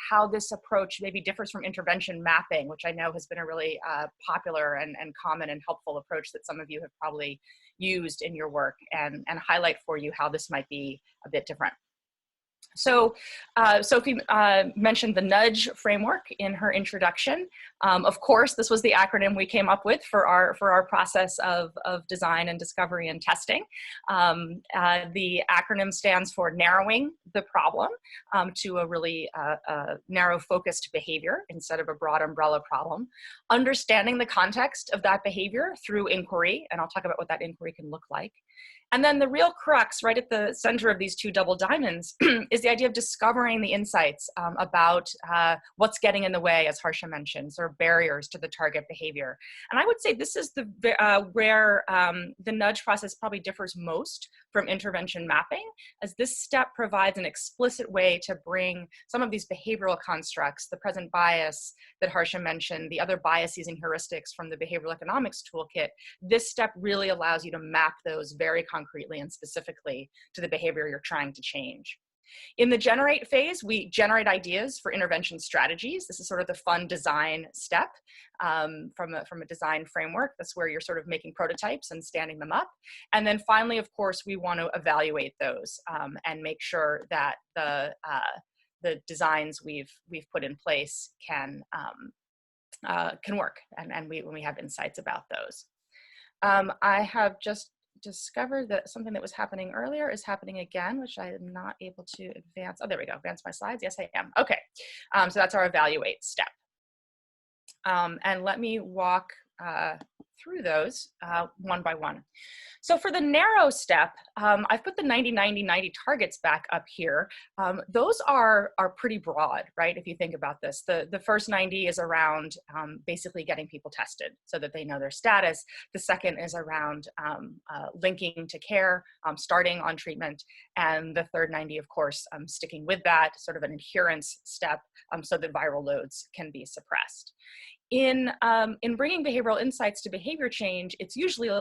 how this approach maybe differs from intervention mapping, which I know has been a really popular and common and helpful approach that some of you have probably used in your work, and highlight for you how this might be a bit different. So Sophie mentioned the nudge framework in her introduction. Of course, this was the acronym we came up with for our process of design and discovery and testing. The acronym stands for narrowing the problem to a really narrow focused behavior instead of a broad umbrella problem. Understanding the context of that behavior through inquiry, and I'll talk about what that inquiry can look like. And then the real crux right at the center of these two double diamonds is the idea of discovering the insights about what's getting in the way, as Harsha mentioned, sort of barriers to the target behavior. And I would say this is where the nudge process probably differs most from intervention mapping, as this step provides an explicit way to bring some of these behavioral constructs, the present bias that Harsha mentioned, the other biases and heuristics from the behavioral economics toolkit. This step really allows you to map those very concretely and specifically to the behavior you're trying to change. In the generate phase, we generate ideas for intervention strategies. This is sort of the fun design step from a design framework. That's where you're sort of making prototypes and standing them up. And then finally, of course, we want to evaluate those and make sure that the designs we've put in place can work, and when we have insights about those. I have just discovered that something that was happening earlier is happening again, which I am not able to advance. Oh, there we go, advance my slides. Yes, I am. Okay, so that's our evaluate step. And let me walk through those one by one. So for the narrow step, I've put the 90-90-90 targets back up here. Those are pretty broad, right? If you think about this, the first 90 is around basically getting people tested so that they know their status. The second is around linking to care, starting on treatment. And the third 90, of course, sticking with that, sort of an adherence step so that viral loads can be suppressed. In bringing behavioral insights to behavior change, it's usually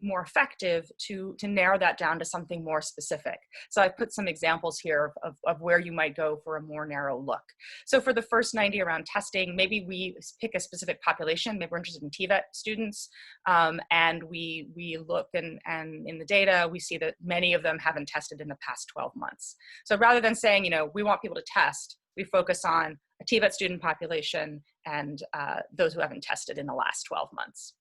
more effective to narrow that down to something more specific. So I've put some examples here of where you might go for a more narrow look. So for the first 90 around testing, maybe we pick a specific population. Maybe we're interested in TVET students, and we look and in the data, we see that many of them haven't tested in the past 12 months. So rather than saying, we want people to test, we focus on a TVET student population and those who haven't tested in the last 12 months.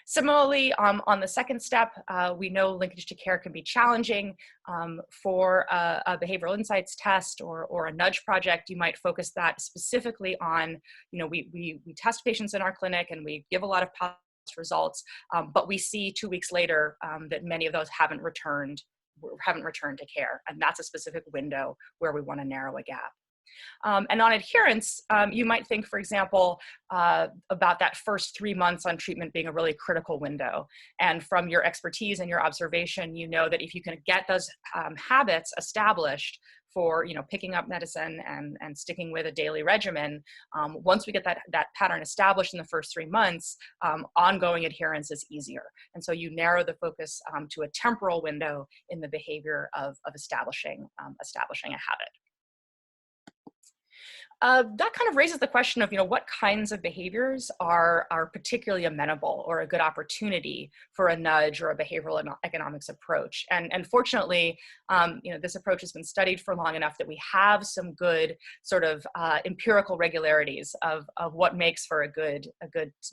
Similarly, on the second step, we know linkage to care can be challenging. For a behavioral insights test or a nudge project, you might focus that specifically on, we test patients in our clinic and we give a lot of results, but we see 2 weeks later that many of those haven't returned to care. And that's a specific window where we want to narrow a gap. And on adherence, you might think, for example, about that first 3 months on treatment being a really critical window. And from your expertise and your observation, you know that if you can get those habits established for picking up medicine and sticking with a daily regimen, once we get that pattern established in the first 3 months, ongoing adherence is easier. And so you narrow the focus to a temporal window in the behavior of establishing a habit. That kind of raises the question of, what kinds of behaviors are particularly amenable or a good opportunity for a nudge or a behavioral economics approach. And fortunately, this approach has been studied for long enough that we have some good sort of empirical regularities of what makes for a good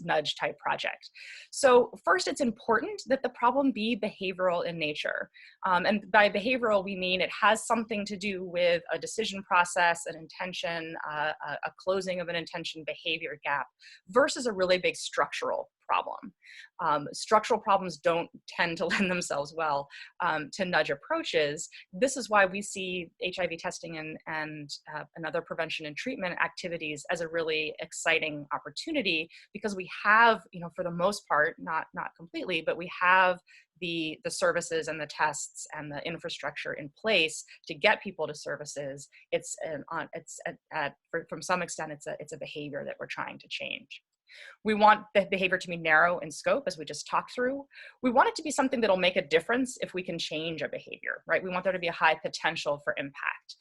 nudge type project. So first, it's important that the problem be behavioral in nature. And by behavioral, we mean it has something to do with a decision process, an intention, a closing of an intention behavior gap versus a really big structural problem. Structural problems don't tend to lend themselves well to nudge approaches. This is why we see HIV testing and other prevention and treatment activities as a really exciting opportunity, because we have, for the most part, not completely, but we have the services and the tests and the infrastructure in place to get people to services. From some extent, it's a behavior that we're trying to change. We want the behavior to be narrow in scope, as we just talked through. We want it to be something that'll make a difference if we can change a behavior, right? We want there to be a high potential for impact.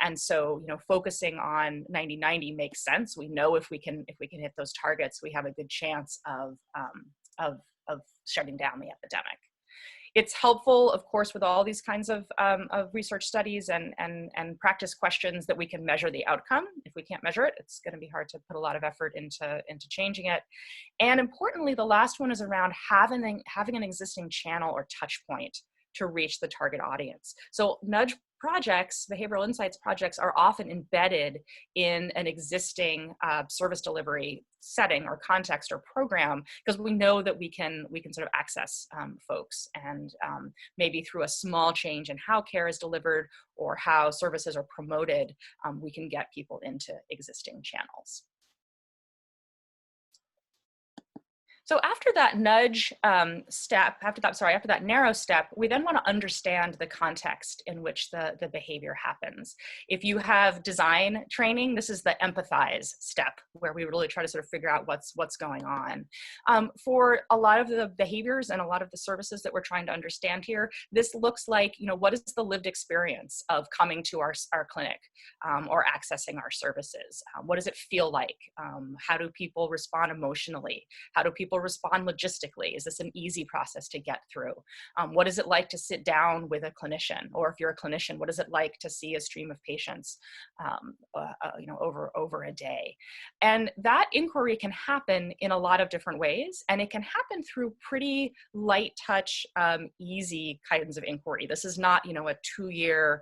And so, focusing on 90-90 makes sense. We know if we can hit those targets, we have a good chance of shutting down the epidemic. It's helpful, of course, with all these kinds of research studies and practice questions that we can measure the outcome. If we can't measure it, it's going to be hard to put a lot of effort into changing it. And importantly, the last one is around having an existing channel or touch point to reach the target audience. So nudge projects, behavioral insights projects, are often embedded in an existing service delivery setting or context or program, because we know that we can sort of access folks, and maybe through a small change in how care is delivered or how services are promoted, we can get people into existing channels. So after that nudge step, after that narrow step, we then want to understand the context in which the behavior happens. If you have design training, this is the empathize step, where we really try to sort of figure out what's going on. For a lot of the behaviors and a lot of the services that we're trying to understand here, this looks like, what is the lived experience of coming to our clinic or accessing our services? What does it feel like? How do people respond emotionally? How do people respond logistically? Is this an easy process to get through? What is it like to sit down with a clinician? Or if you're a clinician, what is it like to see a stream of patients over a day? And that inquiry can happen in a lot of different ways, and it can happen through pretty light touch, easy kinds of inquiry. This is not, a 2-year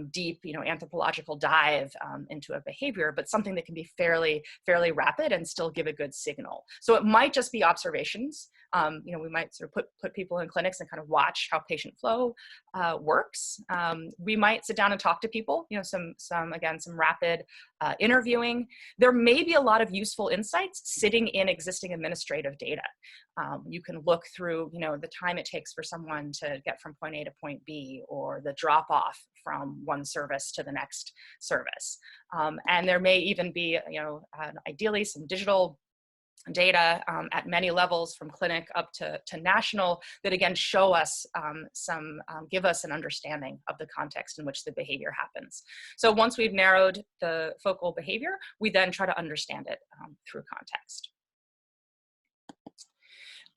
deep, anthropological dive into a behavior, but something that can be fairly rapid and still give a good signal. So it might just be observations. We might sort of put people in clinics and kind of watch how patient flow works. We might sit down and talk to people, some rapid interviewing. There may be a lot of useful insights sitting in existing administrative data. You can look through, the time it takes for someone to get from point A to point B, or the drop off from one service to the next service. And there may even be, ideally some digital data at many levels, from clinic up to national, that again show us give us an understanding of the context in which the behavior happens. So once we've narrowed the focal behavior, we then try to understand it through context.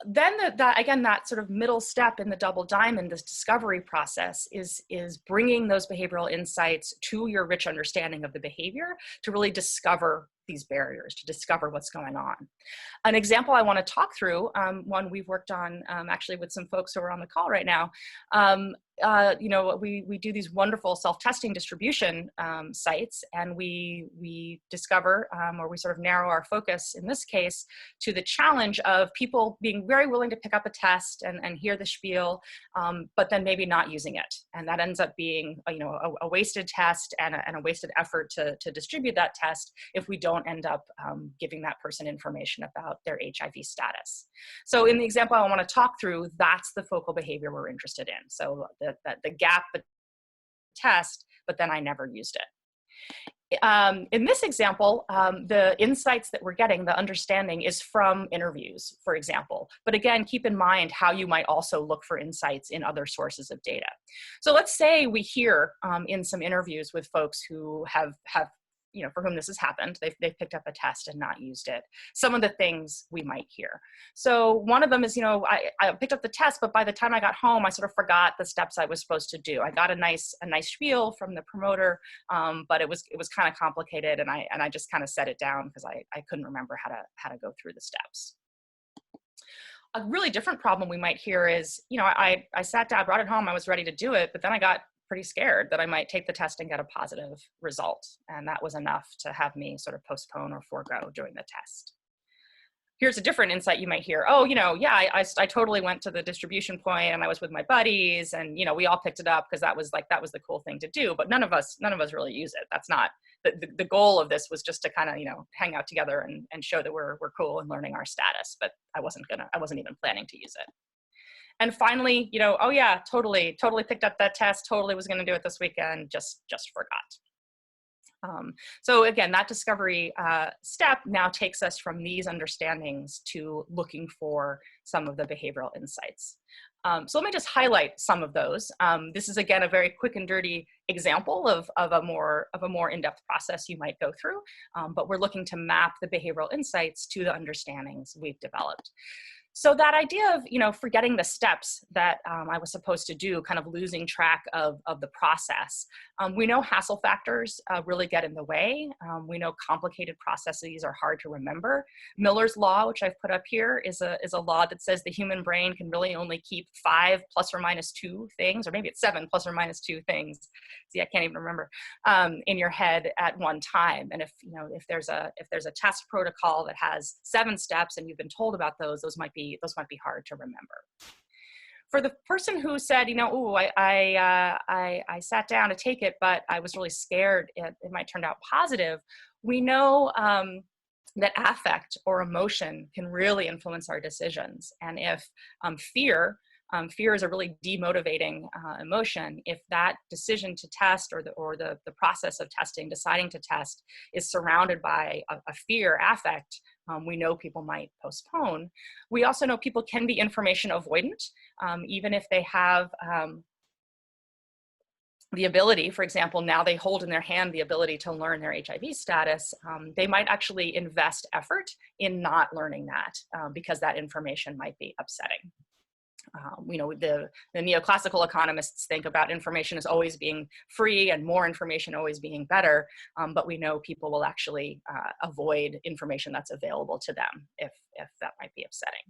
Then that sort of middle step in the double diamond, this discovery process, is bringing those behavioral insights to your rich understanding of the behavior to really discover these barriers, to discover what's going on. An example I want to talk through, one we've worked on actually with some folks who are on the call right now. We do these wonderful self-testing distribution sites, and we discover, or we sort of narrow our focus in this case to the challenge of people being very willing to pick up a test and hear the spiel, but then maybe not using it. And that ends up being a wasted test and a wasted effort to distribute that test if we don't end up giving that person information about their HIV status. So in the example I want to talk through, that's the focal behavior we're interested in. So the gap, the test, but then I never used it. In this example, the insights that we're getting, the understanding, is from interviews, for example. But again, keep in mind how you might also look for insights in other sources of data. So let's say we hear in some interviews with folks who have for whom this has happened, they've picked up a test and not used it. Some of the things we might hear. So one of them is, I picked up the test, but by the time I got home, I sort of forgot the steps I was supposed to do. I got a nice spiel from the promoter, but it was kind of complicated, and I just kind of set it down because I couldn't remember how to go through the steps. A really different problem we might hear is, I sat down, brought it home, I was ready to do it, but then I got pretty scared that I might take the test and get a positive result. And that was enough to have me sort of postpone or forego doing the test. Here's a different insight you might hear. Oh, yeah, I totally went to the distribution point and I was with my buddies and, we all picked it up because that was the cool thing to do. But none of us really use it. That's not, the goal of this was just to kind of, hang out together and show that we're cool and learning our status. But I wasn't even planning to use it. And finally, oh yeah, totally picked up that test, totally was going to do it this weekend, just forgot. So again, that discovery step now takes us from these understandings to looking for some of the behavioral insights. So let me just highlight some of those. This is again a very quick and dirty example of a more in-depth process you might go through, but we're looking to map the behavioral insights to the understandings we've developed. So that idea of, forgetting the steps that I was supposed to do, kind of losing track of the process. We know hassle factors really get in the way. We know complicated processes are hard to remember. Miller's law, which I've put up here, is a law that says the human brain can really only keep 5 plus or minus 2 things, or maybe it's 7 plus or minus 2 things. See, I can't even remember, in your head at one time. And if there's a test protocol that has 7 steps and you've been told about those might be hard to remember. For the person who said, ooh, I sat down to take it, but I was really scared it might turn out positive, we know that affect or emotion can really influence our decisions. And if fear is a really demotivating emotion, if that decision to test or the process of testing, deciding to test, is surrounded by a fear affect, we know people might postpone. We also know people can be information avoidant, even if they have the ability, for example, now they hold in their hand the ability to learn their HIV status, they might actually invest effort in not learning that because that information might be upsetting. The neoclassical economists think about information as always being free and more information always being better, but we know people will actually avoid information that's available to them if that might be upsetting.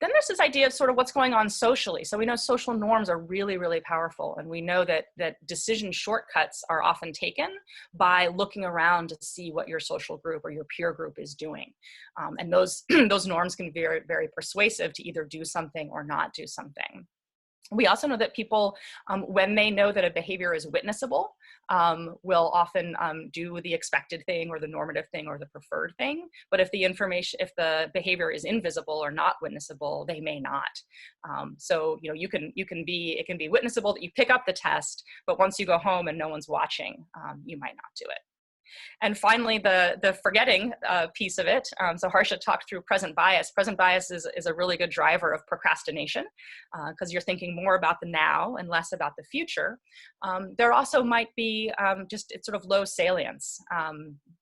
Then there's this idea of sort of what's going on socially. So we know social norms are really, really powerful. And we know that decision shortcuts are often taken by looking around to see what your social group or your peer group is doing. And those norms can be very, very persuasive to either do something or not do something. We also know that people, when they know that a behavior is witnessable, will often do the expected thing or the normative thing or the preferred thing. But if the behavior is invisible or not witnessable, they may not. So it can be witnessable that you pick up the test, but once you go home and no one's watching, you might not do it. And finally, the forgetting piece of it. So Harsha talked through present bias. Present bias is a really good driver of procrastination because you're thinking more about the now and less about the future. There also might be it's sort of low salience.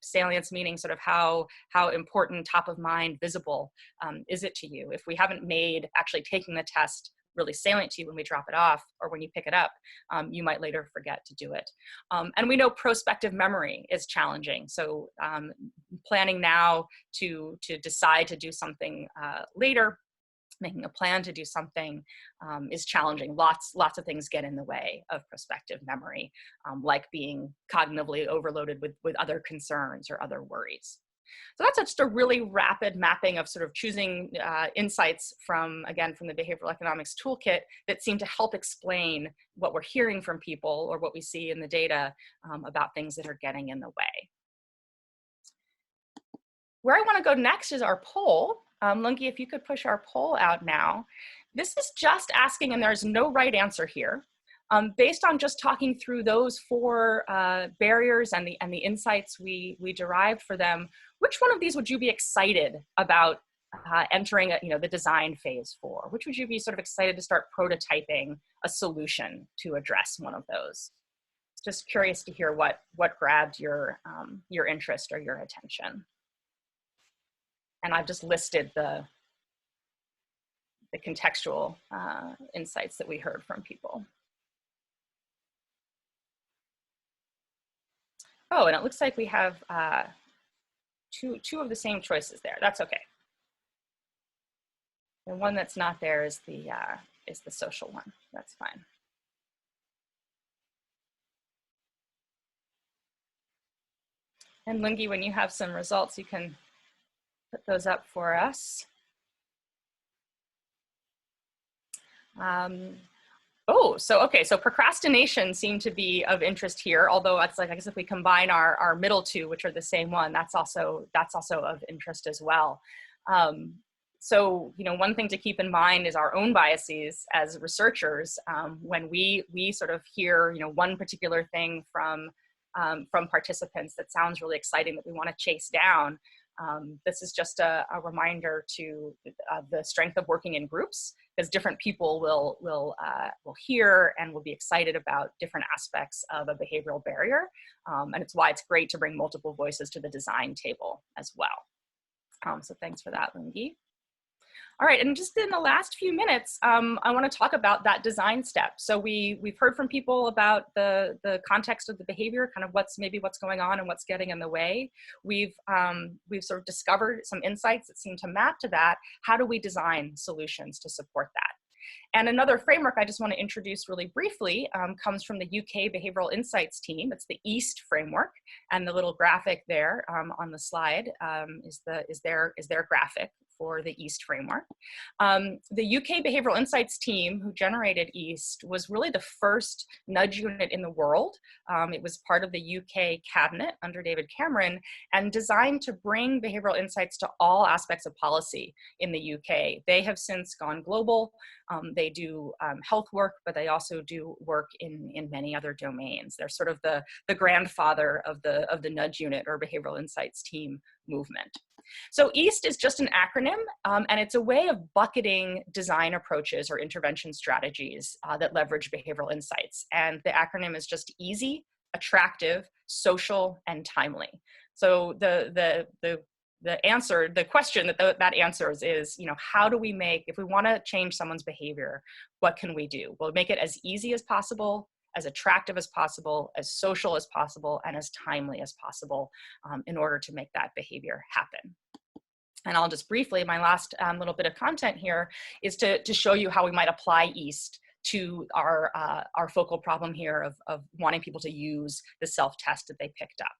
Salience meaning sort of how important, top of mind, visible is it to you? If we haven't made actually taking the test really salient to you when we drop it off or when you pick it up, you might later forget to do it. And we know prospective memory is challenging. So planning now to decide to do something later, making a plan to do something is challenging. Lots of things get in the way of prospective memory, like being cognitively overloaded with other concerns or other worries. So that's just a really rapid mapping of sort of choosing insights from the behavioral economics toolkit that seem to help explain what we're hearing from people or what we see in the data about things that are getting in the way. Where I want to go next is our poll. Lungi, if you could push our poll out now. This is just asking, and there's no right answer here. Based on just talking through those 4 barriers and the insights we derived for them, which one of these would you be excited about entering the design phase for? Which would you be sort of excited to start prototyping a solution to address one of those? just curious to hear what grabbed your interest or your attention. And I've just listed the contextual insights that we heard from people. Oh, and it looks like we have two of the same choices there. That's okay. The one that's not there is the social one. That's fine. And Lungi, when you have some results, you can put those up for us. So procrastination seemed to be of interest here, although it's like, I guess if we combine our middle two, which are the same one, that's also of interest as well. So, one thing to keep in mind is our own biases as researchers. When we sort of hear, one particular thing from participants that sounds really exciting that we want to chase down, this is just a reminder to the strength of working in groups, because different people will hear and will be excited about different aspects of a behavioral barrier. And it's why it's great to bring multiple voices to the design table as well. So thanks for that, Lungi. All right, and just in the last few minutes, I want to talk about that design step. So we've heard from people about the context of the behavior, kind of what's going on and what's getting in the way. We've sort of discovered some insights that seem to map to that. How do we design solutions to support that? And another framework I just want to introduce really briefly comes from the UK Behavioral Insights team. It's the EAST framework, and the little graphic there on the slide is their graphic for the EAST framework. The UK Behavioral Insights team who generated EAST was really the first nudge unit in the world. It was part of the UK cabinet under David Cameron and designed to bring behavioral insights to all aspects of policy in the UK. They have since gone global. They do health work, but they also do work in many other domains. They're sort of the grandfather of the nudge unit or behavioral insights team movement. So EAST is just an acronym, and it's a way of bucketing design approaches or intervention strategies that leverage behavioral insights. And the acronym is just easy, attractive, social, and timely. So the question that answers is, how do we make, if we want to change someone's behavior, what can we do? We'll make it as easy as possible, as attractive as possible, as social as possible, and as timely as possible in order to make that behavior happen. And I'll just briefly, my last little bit of content here is to show you how we might apply EAST to our focal problem here of wanting people to use the self-test that they picked up.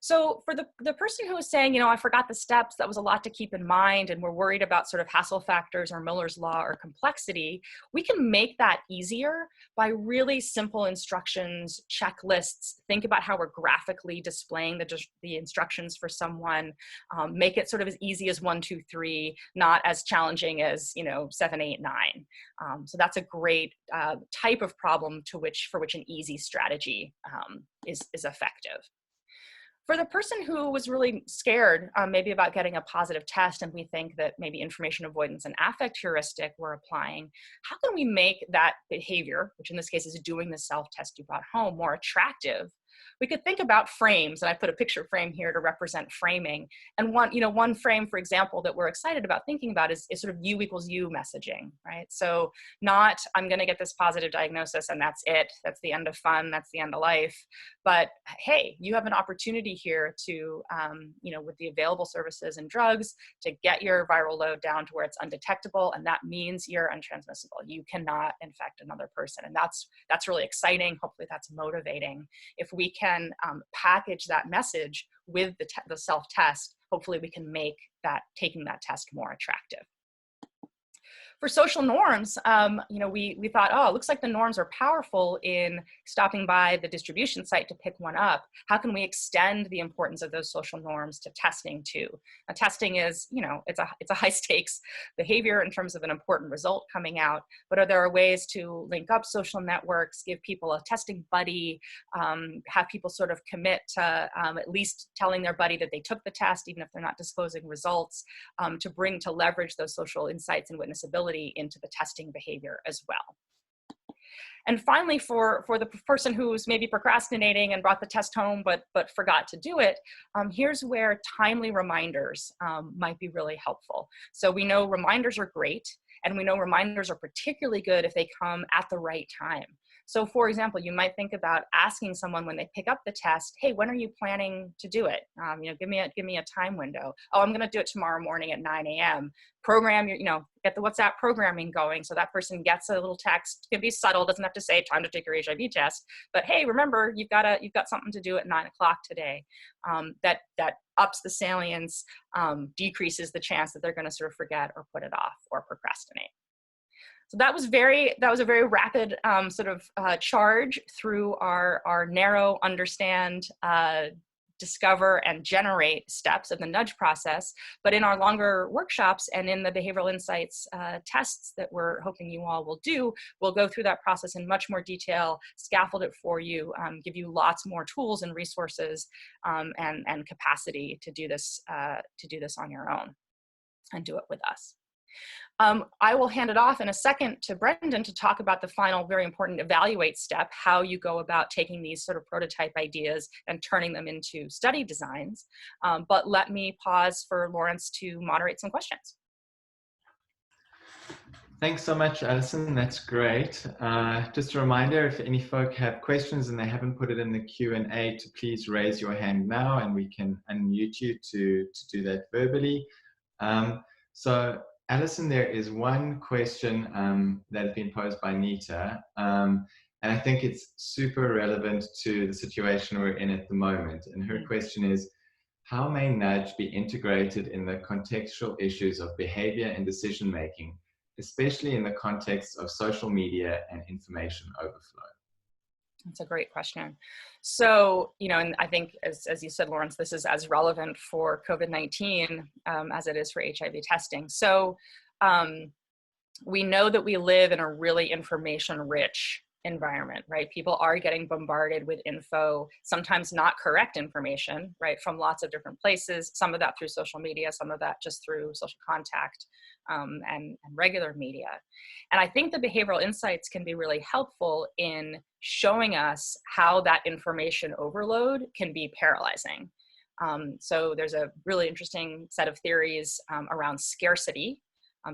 So for the person who is saying, I forgot the steps, that was a lot to keep in mind, and we're worried about sort of hassle factors or Miller's Law or complexity, we can make that easier by really simple instructions, checklists. Think about how we're graphically displaying the instructions for someone. Make it sort of as easy as 1, 2, 3, not as challenging as 7, 8, 9. So that's a great type of problem for which an easy strategy is effective. For the person who was really scared maybe about getting a positive test, and we think that maybe information avoidance and affect heuristic we're applying, how can we make that behavior, which in this case is doing the self-test you brought home, more attractive? We could think about frames, and I put a picture frame here to represent framing. And one frame, for example, that we're excited about thinking about is sort of U equals U messaging, right? So not, I'm gonna get this positive diagnosis and that's it, that's the end of fun, that's the end of life. But hey, you have an opportunity here to, with the available services and drugs, to get your viral load down to where it's undetectable, and that means you're untransmissible. You cannot infect another person, and that's really exciting. Hopefully that's motivating. If we can package that message with the self-test, hopefully we can make taking that test more attractive. For social norms, we thought, it looks like the norms are powerful in stopping by the distribution site to pick one up. How can we extend the importance of those social norms to testing too? Testing is, it's a high stakes behavior in terms of an important result coming out, but are there ways to link up social networks, give people a testing buddy, have people sort of commit to at least telling their buddy that they took the test, even if they're not disclosing results, to leverage those social insights and witnessability into the testing behavior as well. And finally, for the person who's maybe procrastinating and brought the test home but forgot to do it, here's where timely reminders might be really helpful. So we know reminders are great, and we know reminders are particularly good if they come at the right time. So for example, you might think about asking someone when they pick up the test, hey, when are you planning to do it? Give me a time window. Oh, I'm gonna do it tomorrow morning at 9 a.m. Program your, get the WhatsApp programming going so that person gets a little text. It can be subtle, doesn't have to say time to take your HIV test, but hey, remember, you've got something to do at 9 o'clock today. That ups the salience, decreases the chance that they're gonna sort of forget or put it off or procrastinate. So that was a very rapid charge through our narrow, understand, discover, and generate steps of the nudge process. But in our longer workshops and in the behavioral insights tests that we're hoping you all will do, we'll go through that process in much more detail, scaffold it for you, give you lots more tools and resources and capacity to do this on your own and do it with us. I will hand it off in a second to Brendan to talk about the final, very important evaluate step, how you go about taking these sort of prototype ideas and turning them into study designs. But let me pause for Lawrence to moderate some questions. Thanks so much, Alison. That's great. Just a reminder, if any folk have questions and they haven't put it in the Q&A, to please raise your hand now and we can unmute you to do that verbally. So Alison, there is one question that has been posed by Nita, and I think it's super relevant to the situation we're in at the moment. And her question is, how may nudge be integrated in the contextual issues of behavior and decision making, especially in the context of social media and information overflow? That's a great question. So, and I think, as you said, Lawrence, this is as relevant for COVID-19 as it is for HIV testing. So we know that we live in a really information-rich environment, right? People are getting bombarded with info, sometimes not correct information, right, from lots of different places, some of that through social media, some of that just through social contact and regular media. And I think the behavioral insights can be really helpful in showing us how that information overload can be paralyzing. So there's a really interesting set of theories around scarcity.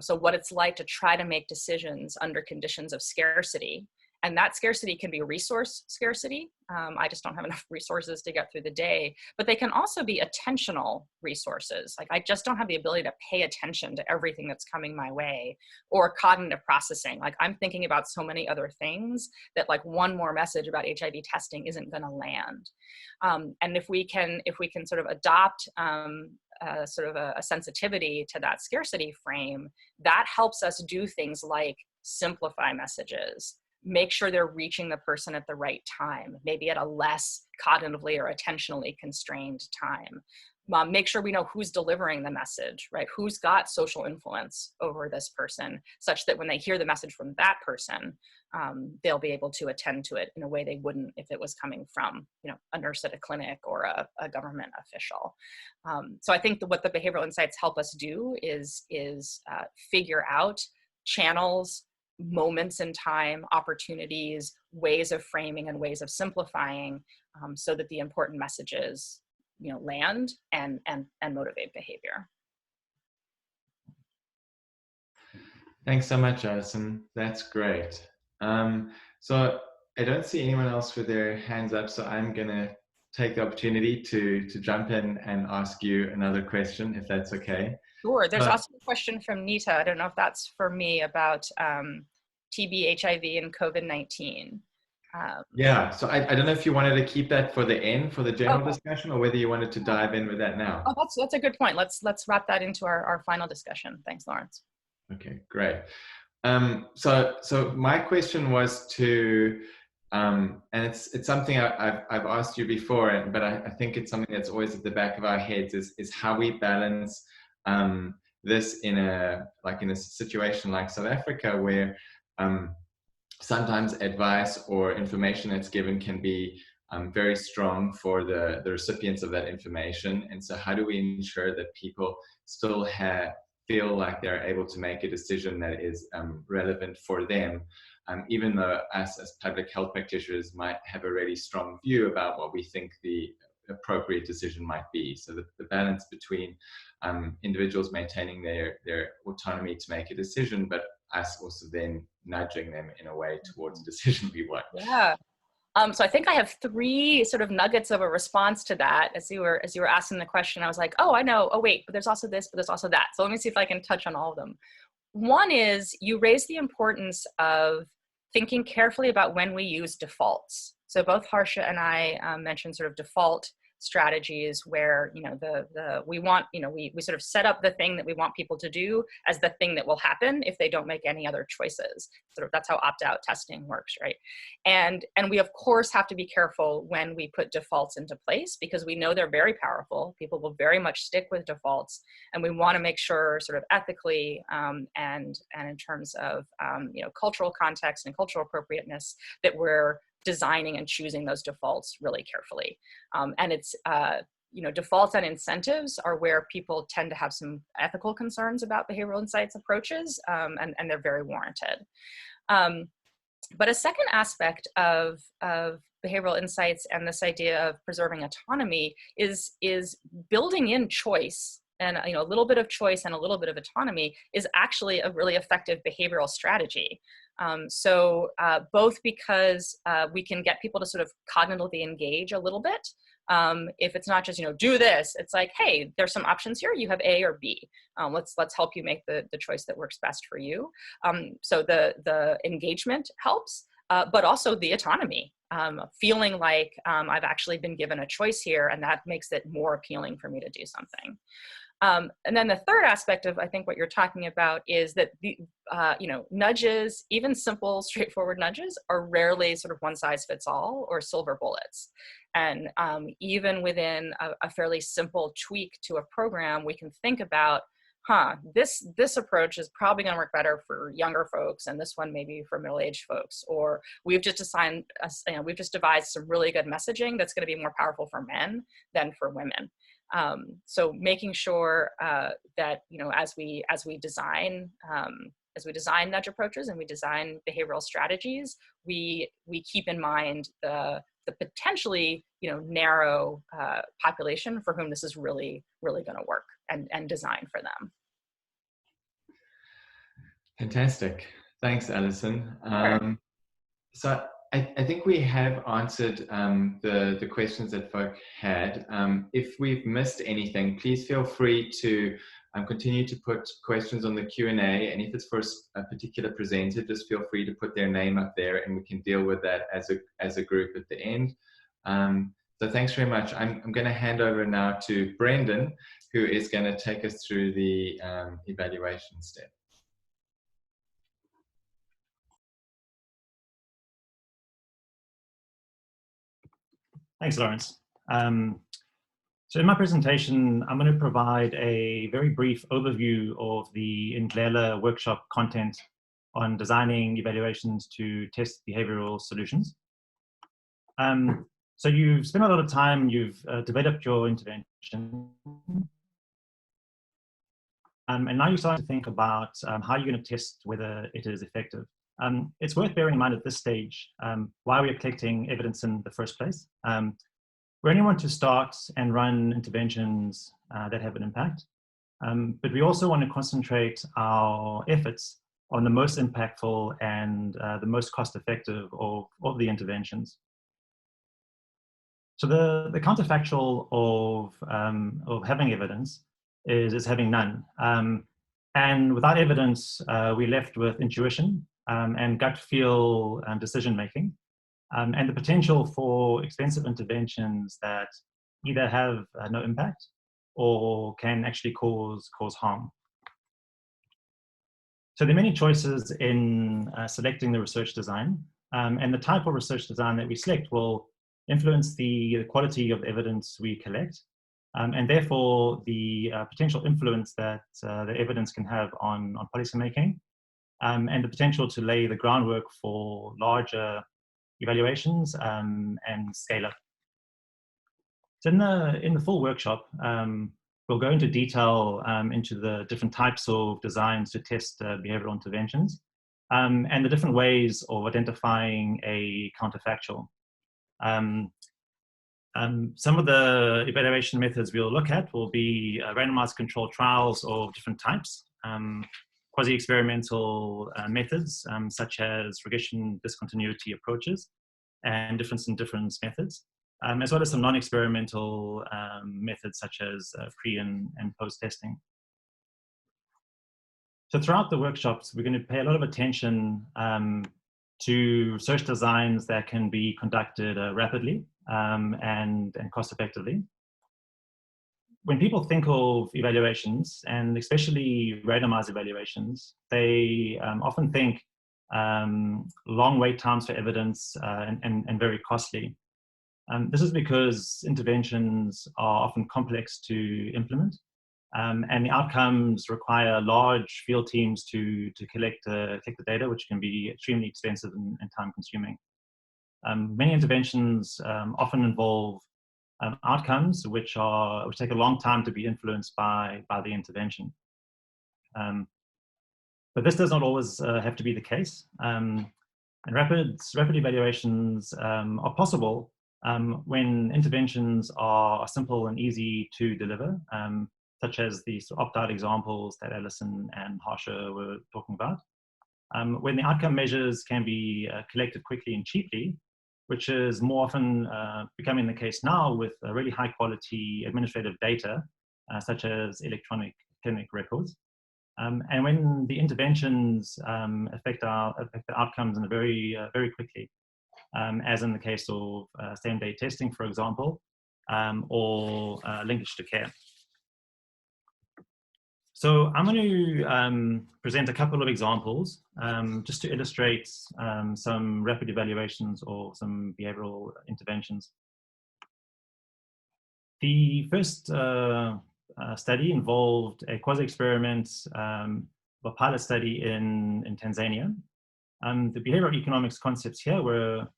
So what it's like to try to make decisions under conditions of scarcity. And that scarcity can be resource scarcity. I just don't have enough resources to get through the day, but they can also be attentional resources. Like I just don't have the ability to pay attention to everything that's coming my way, or cognitive processing. Like I'm thinking about so many other things that like one more message about HIV testing isn't gonna land. And if we can sort of adopt sort of a sensitivity to that scarcity frame, that helps us do things like simplify messages, make sure they're reaching the person at the right time, maybe at a less cognitively or attentionally constrained time. Make sure we know who's delivering the message, right? Who's got social influence over this person, such that when they hear the message from that person, they'll be able to attend to it in a way they wouldn't if it was coming from, a nurse at a clinic or a government official. So I think what the behavioral insights help us do is figure out channels, moments in time, opportunities, ways of framing and ways of simplifying, so that the important messages land and motivate behavior. Thanks so much, Alison. That's great. So I don't see anyone else with their hands up, so I'm gonna take the opportunity to jump in and ask you another question, if that's okay. Sure. There's also a question from Nita. I don't know if that's for me, about TB, HIV, and COVID-19. Yeah, so I don't know if you wanted to keep that for the end, for the general discussion, or whether you wanted to dive in with that now. Oh, that's a good point. Let's wrap that into our final discussion. Thanks, Lawrence. Okay, great. So my question was to, and it's something I've asked you before, but I think it's something that's always at the back of our heads, is how we balance this in a situation like South Africa, where sometimes advice or information that's given can be very strong for the recipients of that information. And so how do we ensure that people still feel like they're able to make a decision that is relevant for them, even though us as public health practitioners might have a really strong view about what we think the appropriate decision might be. So the balance between individuals maintaining their autonomy to make a decision, but us also then nudging them in a way towards a decision we want. Yeah. So I think I have 3 sort of nuggets of a response to that. As you were asking the question, I was like, oh, I know. Oh, wait, but there's also this, but there's also that. So let me see if I can touch on all of them. One is you raise the importance of thinking carefully about when we use defaults. So both Harsha and I mentioned sort of default strategies where, you know, we want, you know, we sort of set up the thing that we want people to do as the thing that will happen if they don't make any other choices. Sort of that's how opt-out testing works, right? And we of course have to be careful when we put defaults into place, because we know they're very powerful. People will very much stick with defaults, and we want to make sure, sort of ethically and in terms of you know, cultural context and cultural appropriateness, that we're designing and choosing those defaults really carefully. And it's, you know, defaults and incentives are where people tend to have some ethical concerns about behavioral insights approaches, and they're very warranted. But a second aspect of behavioral insights and this idea of preserving autonomy is building in choice. And, you know, a little bit of choice and a little bit of autonomy is actually a really effective behavioral strategy. So both because we can get people to sort of cognitively engage a little bit. If it's not just, you know, do this, it's like, hey, there's some options here. You have A or B. Let's help you make the choice that works best for you. So the engagement helps, but also the autonomy. Feeling like I've actually been given a choice here, and that makes it more appealing for me to do something. And then the third aspect of, I think, what you're talking about is that the, you know, nudges, even simple, straightforward nudges, are rarely sort of one size fits all or silver bullets. And even within a fairly simple tweak to a program, we can think about, this approach is probably going to work better for younger folks, and this one maybe for middle-aged folks. Or we've just devised some really good messaging that's going to be more powerful for men than for women. So making sure that, you know, as we design nudge approaches and we design behavioral strategies, we keep in mind the potentially, you know, narrow population for whom this is really going to work, and design for them. Fantastic. Thanks, Alison. Sure. So I think we have answered the questions that folk had. If we've missed anything, please feel free to continue to put questions on the Q&A, and if it's for a particular presenter, just feel free to put their name up there, and we can deal with that as a group at the end. So thanks very much. I'm going to hand over now to Brendan, who is going to take us through the evaluation step. Thanks, Lawrence. So in my presentation, I'm going to provide a very brief overview of the Indlela workshop content on designing evaluations to test behavioral solutions. So you've spent a lot of time, you've developed your intervention, and now you're starting to think about how you're going to test whether it is effective. It's worth bearing in mind at this stage why we are collecting evidence in the first place. We only want to start and run interventions that have an impact, but we also want to concentrate our efforts on the most impactful and the most cost-effective of the interventions. So the counterfactual of having evidence is having none. And without evidence, we're left with intuition and gut feel decision-making, and the potential for expensive interventions that either have no impact or can actually cause harm. So there are many choices in selecting the research design, and the type of research design that we select will influence the quality of the evidence we collect, and therefore the potential influence that the evidence can have on policymaking, and the potential to lay the groundwork for larger evaluations and scale up. So in the full workshop, we'll go into detail into the different types of designs to test behavioral interventions. and the different ways of identifying a counterfactual. Some of the evaluation methods we'll look at will be randomized controlled trials of different types, quasi-experimental methods such as regression discontinuity approaches and difference in difference methods, as well as some non-experimental methods such as pre and post-testing. So throughout the workshops, we're going to pay a lot of attention to research designs that can be conducted rapidly and cost effectively. When people think of evaluations, and especially randomized evaluations, they often think long wait times for evidence and very costly. This is because interventions are often complex to implement, and the outcomes require large field teams to collect the data, which can be extremely expensive and time-consuming. Many interventions often involve outcomes which take a long time to be influenced by the intervention. But this does not always have to be the case. And rapid evaluations are possible when interventions are simple and easy to deliver, such as the opt-out examples that Alison and Harsha were talking about. When the outcome measures can be collected quickly and cheaply, which is more often becoming the case now with really high quality administrative data, such as electronic clinic records. And when the interventions affect the outcomes in very quickly, as in the case of same-day testing, for example, or linkage to care. So I'm going to present a couple of examples just to illustrate some rapid evaluations or some behavioral interventions. The first study involved a quasi-experiment, a pilot study in Tanzania. The behavioral economics concepts here were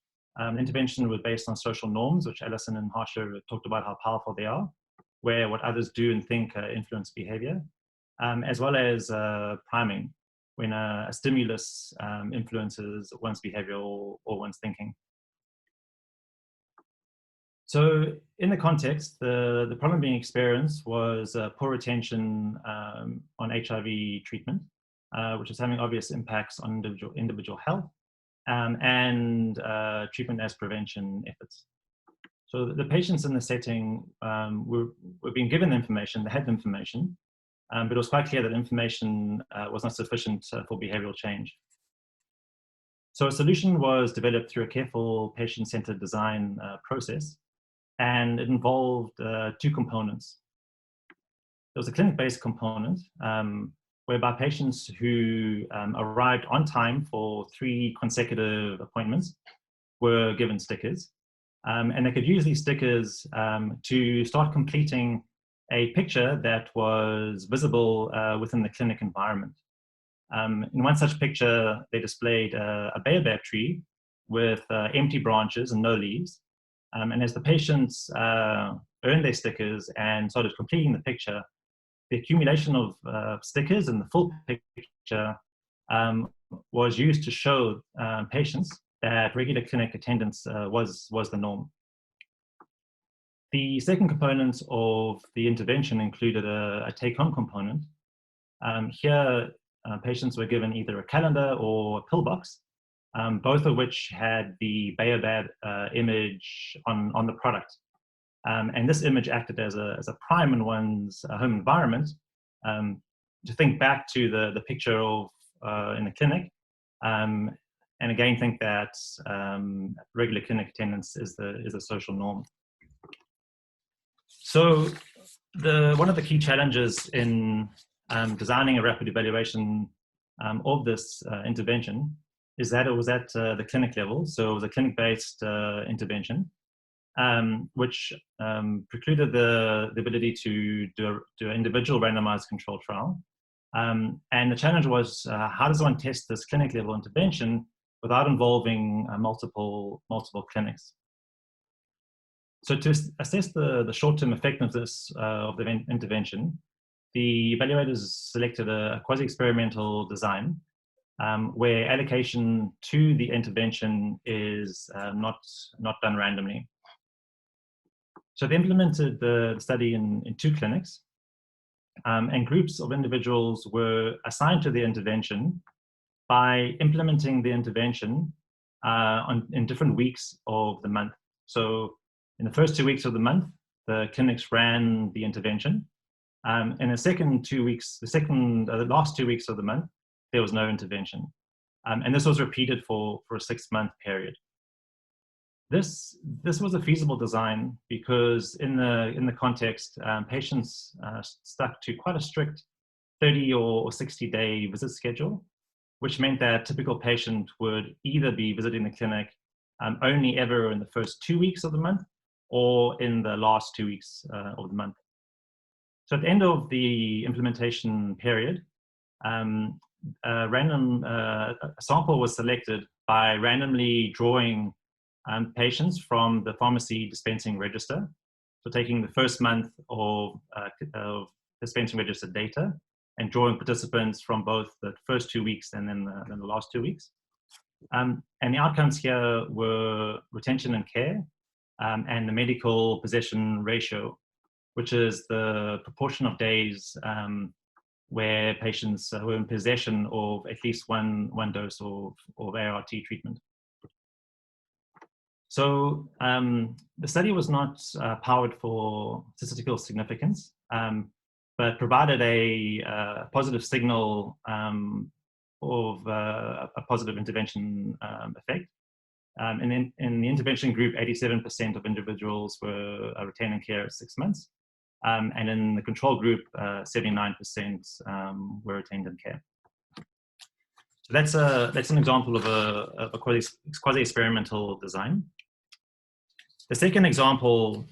intervention was based on social norms, which Alison and Harsha talked about how powerful they are, where what others do and think influence behavior. As well as priming, when a stimulus influences one's behavior or one's thinking. So in the context, the problem being experienced was poor retention on HIV treatment, which is having obvious impacts on individual health and treatment as prevention efforts. So the patients in the setting were being given the information, they had the information, but it was quite clear that information was not sufficient for behavioral change. So a solution was developed through a careful patient-centered design process, and it involved two components. There was a clinic-based component, whereby patients who arrived on time for 3 consecutive appointments were given stickers, and they could use these stickers to start completing a picture that was visible within the clinic environment. In one such picture, they displayed a baobab tree with empty branches and no leaves. And as the patients earned their stickers and started completing the picture, the accumulation of stickers in the full picture was used to show patients that regular clinic attendance was the norm. The second component of the intervention included a take-home component. Here, patients were given either a calendar or a pillbox, both of which had the baobab image on the product. And this image acted as a prime in one's home environment to think back to the picture of in the clinic, and again think that regular clinic attendance is the social norm. So one of the key challenges in designing a rapid evaluation of this intervention is that it was at the clinic level. So it was a clinic-based intervention, which precluded the ability to do an individual randomized control trial. And the challenge was, how does one test this clinic-level intervention without involving multiple clinics? So to assess the short-term effectiveness of the intervention, the evaluators selected a quasi-experimental design where allocation to the intervention is not done randomly. So they implemented the study in 2 clinics, and groups of individuals were assigned to the intervention by implementing the intervention in different weeks of the month. So in the first 2 weeks of the month, the clinics ran the intervention. In the second 2 weeks, the last 2 weeks of the month, there was no intervention. And this was repeated for a 6-month period. This was a feasible design because in the context, patients stuck to quite a strict 30 or 60-day visit schedule, which meant that a typical patient would either be visiting the clinic only ever in the first 2 weeks of the month or in the last 2 weeks of the month. So at the end of the implementation period, a random sample was selected by randomly drawing patients from the pharmacy dispensing register. So taking the first month of dispensing register data and drawing participants from both the first 2 weeks and then the last 2 weeks. And the outcomes here were retention and care and the medical possession ratio, which is the proportion of days where patients were in possession of at least one dose of ART treatment. So the study was not powered for statistical significance, but provided a positive signal of a positive intervention effect. And in the intervention group, 87% of individuals were retaining care at 6 months. And in the control group, 79% were retained in care. So that's an example of a quasi-experimental design. The second example,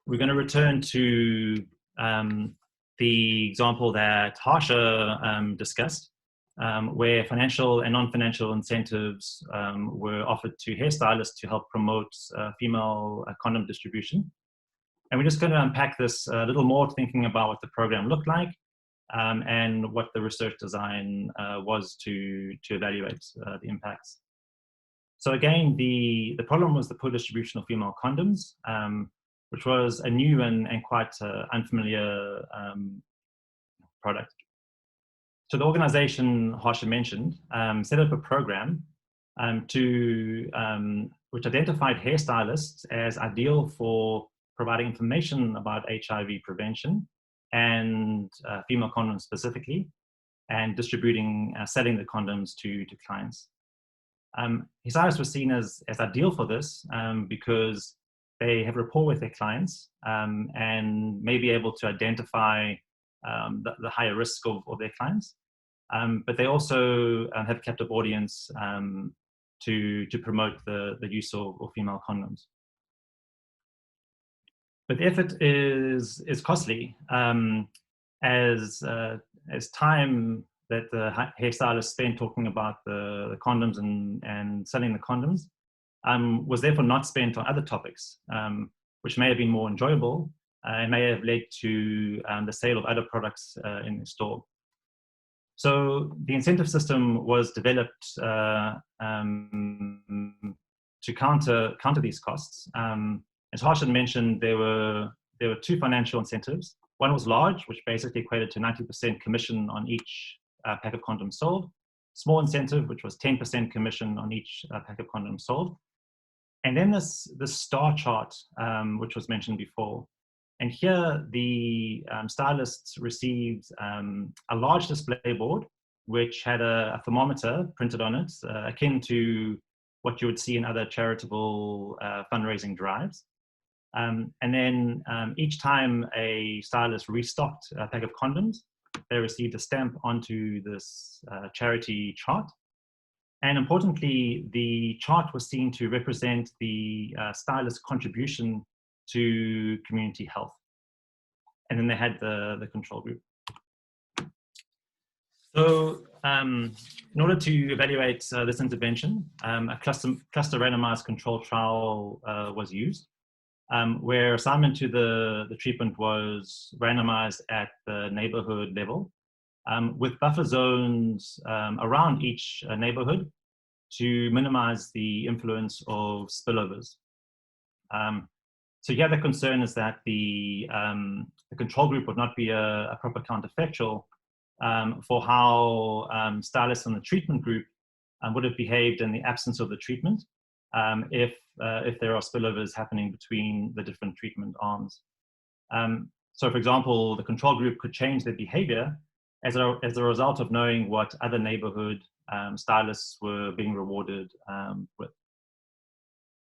we're going to return to the example that Harsha discussed, where financial and non-financial incentives were offered to hairstylists to help promote female condom distribution. And we're just going to unpack this a little more, thinking about what the program looked like and what the research design was to evaluate the impacts. So again, the problem was the poor distribution of female condoms, which was a new and quite unfamiliar product. So the organization Harsha mentioned set up a program which identified hairstylists as ideal for providing information about HIV prevention and female condoms specifically, and distributing, selling the condoms to clients. Hairstylists were seen as ideal for this because they have rapport with their clients and may be able to identify the higher risk of their clients. But they also have a captive audience to promote the use of female condoms. But the effort is costly, as time that the hairstylists spent talking about the condoms and selling the condoms was therefore not spent on other topics, which may have been more enjoyable and may have led to the sale of other products in the store. So the incentive system was developed to counter these costs. As Harsha mentioned, there were 2 financial incentives. One was large, which basically equated to 90% commission on each pack of condoms sold. Small incentive, which was 10% commission on each pack of condoms sold. And then this star chart, which was mentioned before. And here the stylists received a large display board, which had a thermometer printed on it, akin to what you would see in other charitable fundraising drives. And then each time a stylist restocked a pack of condoms, they received a stamp onto this charity chart. And importantly, the chart was seen to represent the stylist's contribution to community health. And then they had the control group. So in order to evaluate this intervention, a cluster randomized control trial was used, where assignment to the treatment was randomized at the neighborhood level with buffer zones around each neighborhood to minimize the influence of spillovers. So here the concern is that the control group would not be a proper counterfactual for how stylists in the treatment group would have behaved in the absence of the treatment if there are spillovers happening between the different treatment arms. So for example, the control group could change their behavior as a result of knowing what other neighborhood stylists were being rewarded with.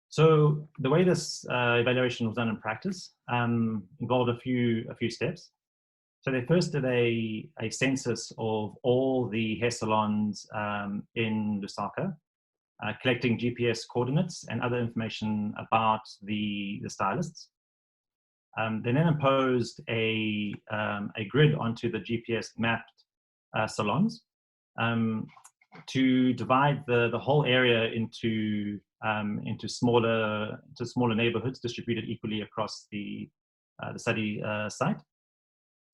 So the way this evaluation was done in practice involved a few steps. So they first did a census of all the hair salons in Lusaka, collecting GPS coordinates and other information about the stylists. They then imposed a grid onto the GPS mapped salons to divide the whole area into smaller neighborhoods distributed equally across the study site.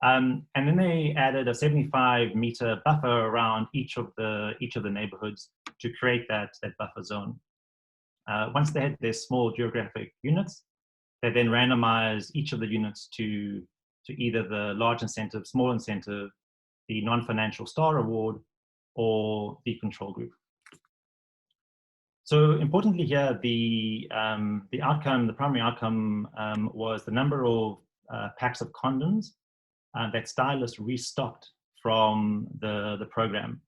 And then they added a 75-meter buffer around each of the neighborhoods to create that buffer zone. Once they had their small geographic units, they then randomized each of the units to either the large incentive, small incentive, the non-financial star reward, or the control group. So importantly here, the primary outcome was the number of packs of condoms that stylists restocked from the program.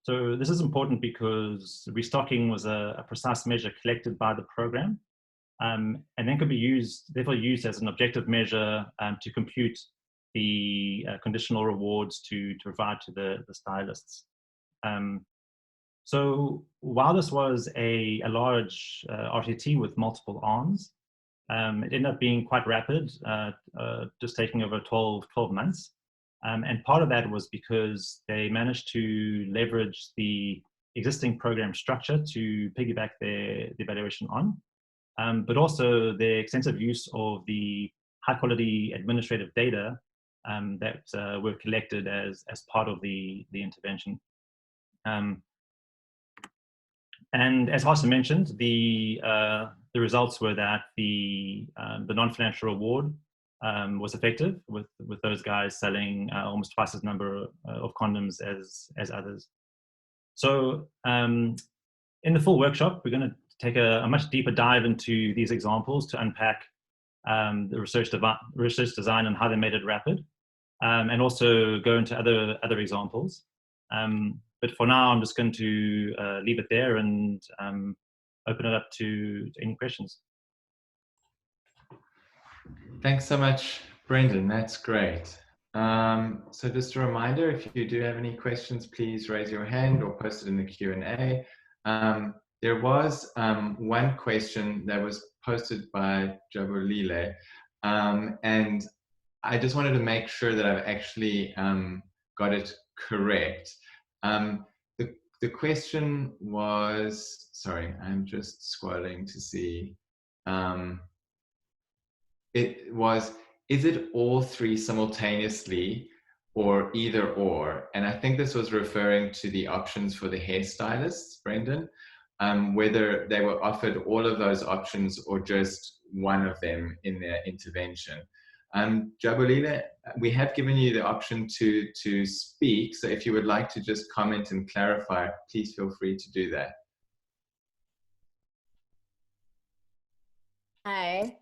So this is important because restocking was a precise measure collected by the program, and then could be therefore used as an objective measure to compute the conditional rewards to provide to the stylists. So while this was a large RTT with multiple arms, it ended up being quite rapid, just taking over 12 months. And part of that was because they managed to leverage the existing program structure to piggyback the evaluation on, but also the extensive use of the high quality administrative data that were collected as part of the intervention. And as Harsha mentioned, the results were that the non-financial reward was effective with those guys selling almost twice as number of condoms as others. So in the full workshop, we're going to take a much deeper dive into these examples to unpack the research design and how they made it rapid, and also go into other examples. But for now, I'm just going to leave it there and open it up to any questions. Thanks so much, Brendan. That's great. So just a reminder, if you do have any questions, please raise your hand or post it in the Q&A. There was one question that was posted by Jabulile, and I just wanted to make sure that I've actually got it correct. The question was, sorry, I'm just scrolling to see. It was, is it all three simultaneously or either or? And I think this was referring to the options for the hairstylists, Brendan, whether they were offered all of those options or just one of them in their intervention. Jabulile, we have given you the option to speak, so if you would like to just comment and clarify, please feel free to do that. Hi.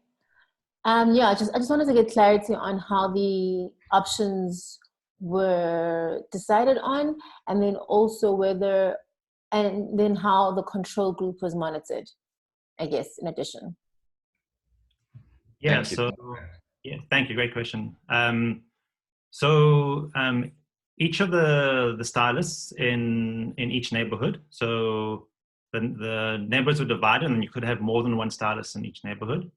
Yeah, I just wanted to get clarity on how the options were decided on, and then also and then how the control group was monitored, I guess, in addition. Yeah, yeah, thank you, great question. So each of the stylists in each neighborhood, so the neighborhoods were divided and you could have more than one stylist in each neighborhood.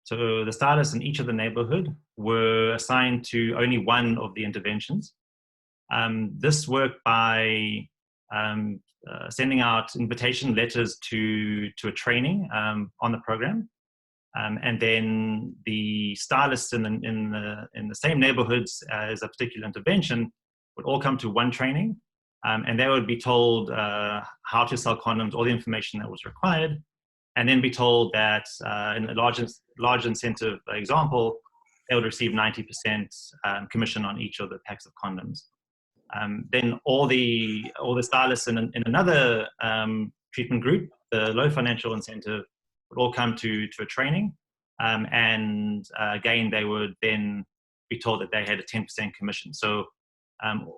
So the stylists in each of the neighborhood were assigned to only one of the interventions. This worked by sending out invitation letters to a training on the program. And then the stylists in the same neighborhoods as a particular intervention would all come to one training, and they would be told how to sell condoms, all the information that was required, and then be told that in a large incentive example, they would receive 90% commission on each of the packs of condoms. Then all the stylists in another treatment group, the low financial incentive, would all come to a training, and again they would then be told that they had a 10% commission. So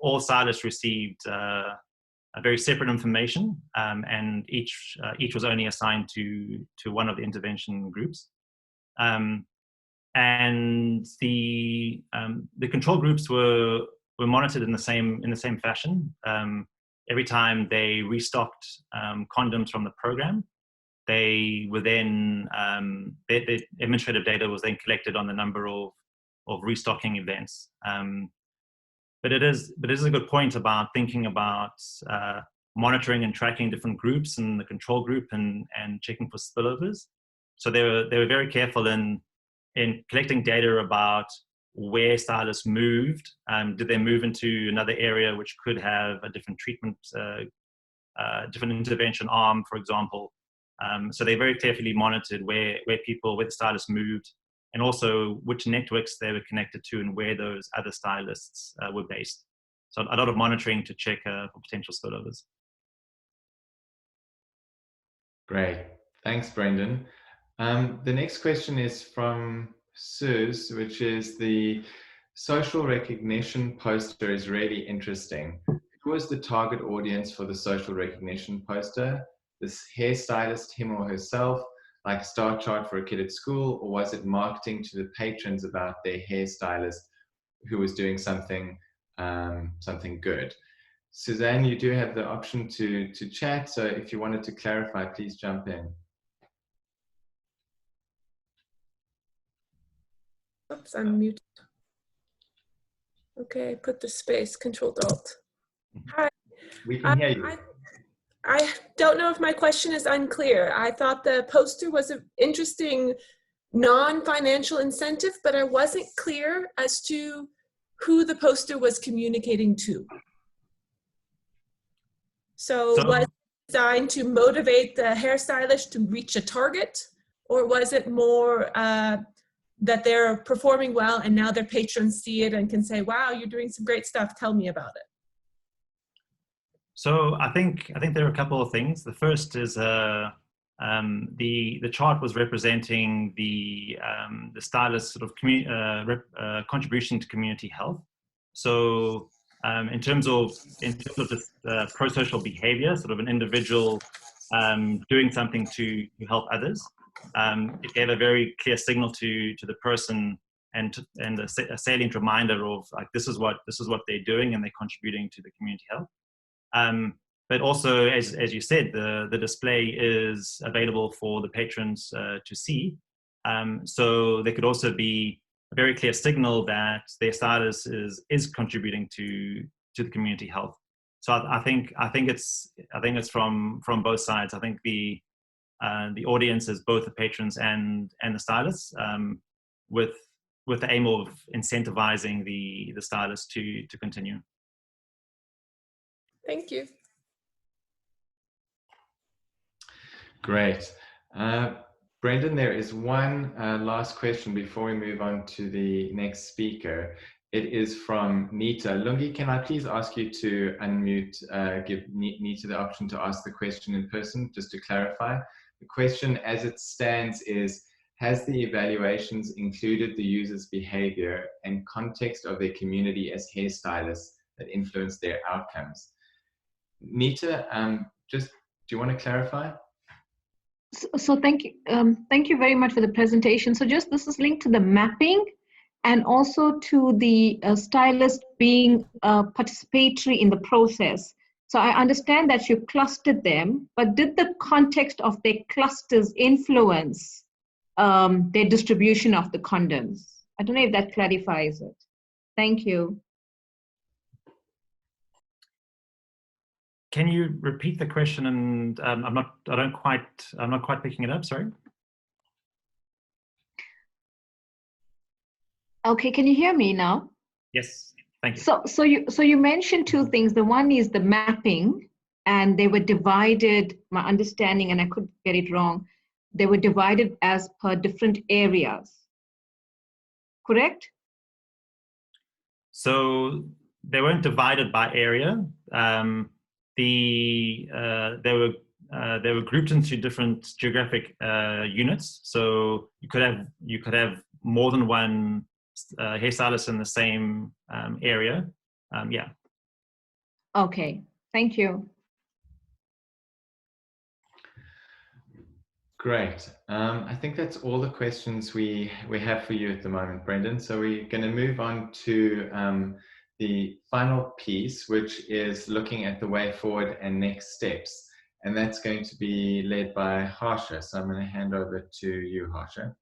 all stylists received a very separate information, and each was only assigned to one of the intervention groups. And the control groups were monitored in the same fashion. Every time they restocked condoms from the program, they were then the administrative data was then collected on the number of restocking events. But it is a good point about thinking about monitoring and tracking different groups in the control group and checking for spillovers. So they were very careful in collecting data about where stylists moved. Did they move into another area which could have a different treatment, different intervention arm, for example? So they very carefully monitored where the stylists moved, and also which networks they were connected to and where those other stylists were based. So a lot of monitoring to check for potential spillovers. Great, thanks, Brendan. The next question is from Suze, which is the social recognition poster is really interesting. Who was the target audience for the social recognition poster? This hairstylist, him or herself, like a star chart for a kid at school, or was it marketing to the patrons about their hairstylist who was doing something good? Suzanne, you do have the option to chat, so if you wanted to clarify, please jump in. Oops, I'm muted. Okay, put the space, Control-Alt. Hi. We can hear you. I don't know if my question is unclear. I thought the poster was an interesting non-financial incentive, but I wasn't clear as to who the poster was communicating to. So was it designed to motivate the hairstylist to reach a target, or was it more that they're performing well and now their patrons see it and can say, wow, you're doing some great stuff, tell me about it? So I think there are a couple of things. The first is the chart was representing the stylist sort of contribution to community health. So in terms of this pro-social behavior, sort of an individual doing something to help others, it gave a very clear signal to the person and a salient reminder of like this is what they're doing and they're contributing to the community health. But also, as you said, the display is available for the patrons to see. So there could also be a very clear signal that their stylist is contributing to the community health. So I think it's from both sides. I think the audience is both the patrons and the stylists, with the aim of incentivizing the stylists to continue. Thank you. Great. Brendan, there is one last question before we move on to the next speaker. It is from Nita. Lungi, can I please ask you to unmute, give Nita the option to ask the question in person, just to clarify? The question as it stands is, has the evaluations included the user's behavior and context of their community as hairstylists that influence their outcomes? Nita, do you want to clarify? So thank you very much for the presentation. So this is linked to the mapping and also to the stylist being participatory in the process. So I understand that you clustered them, but did the context of their clusters influence their distribution of the condoms? I don't know if that clarifies it. Thank you. Can you repeat the question? And I'm not quite picking it up. Sorry. Okay, can you hear me now? Yes, Thank you. So you mentioned two things. The one is the mapping, and they were divided, my understanding, and I could get it wrong, they were divided as per different areas, correct? So they weren't divided by area. They were grouped into different geographic units. So you could have more than one hairstylist in the same area. Yeah. Okay, thank you. Great. I think that's all the questions we have for you at the moment, Brendan. So we're going to move on to the final piece, which is looking at the way forward and next steps. And that's going to be led by Harsha. So I'm going to hand over to you, Harsha.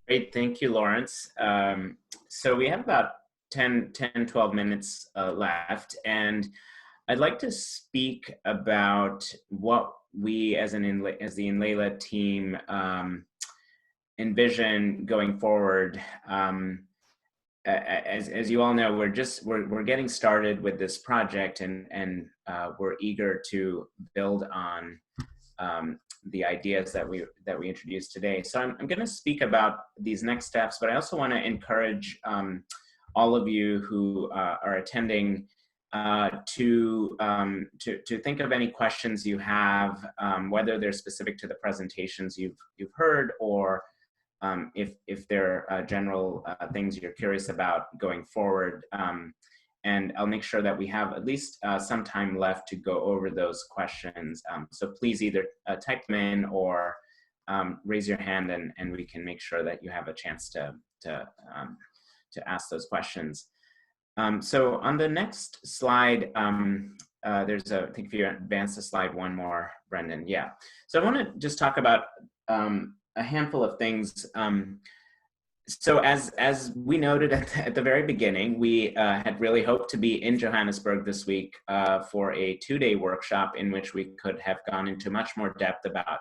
Great, thank you, Lawrence. So we have about 12 minutes left, and I'd like to speak about what we as the Indlela team envision going forward. As you all know, we're getting started with this project, and we're eager to build on the ideas that we introduced today. So I'm going to speak about these next steps, but I also want to encourage all of you who are attending to think of any questions you have, whether they're specific to the presentations you've heard, or if there are general things you're curious about going forward. And I'll make sure that we have at least some time left to go over those questions. So please either type them in or raise your hand, and we can make sure that you have a chance to ask those questions. So on the next slide, I think if you advance the slide one more, Brendan, yeah. So I want to just talk about a handful of things. So as we noted at the very beginning, we had really hoped to be in Johannesburg this week for a 2-day workshop in which we could have gone into much more depth about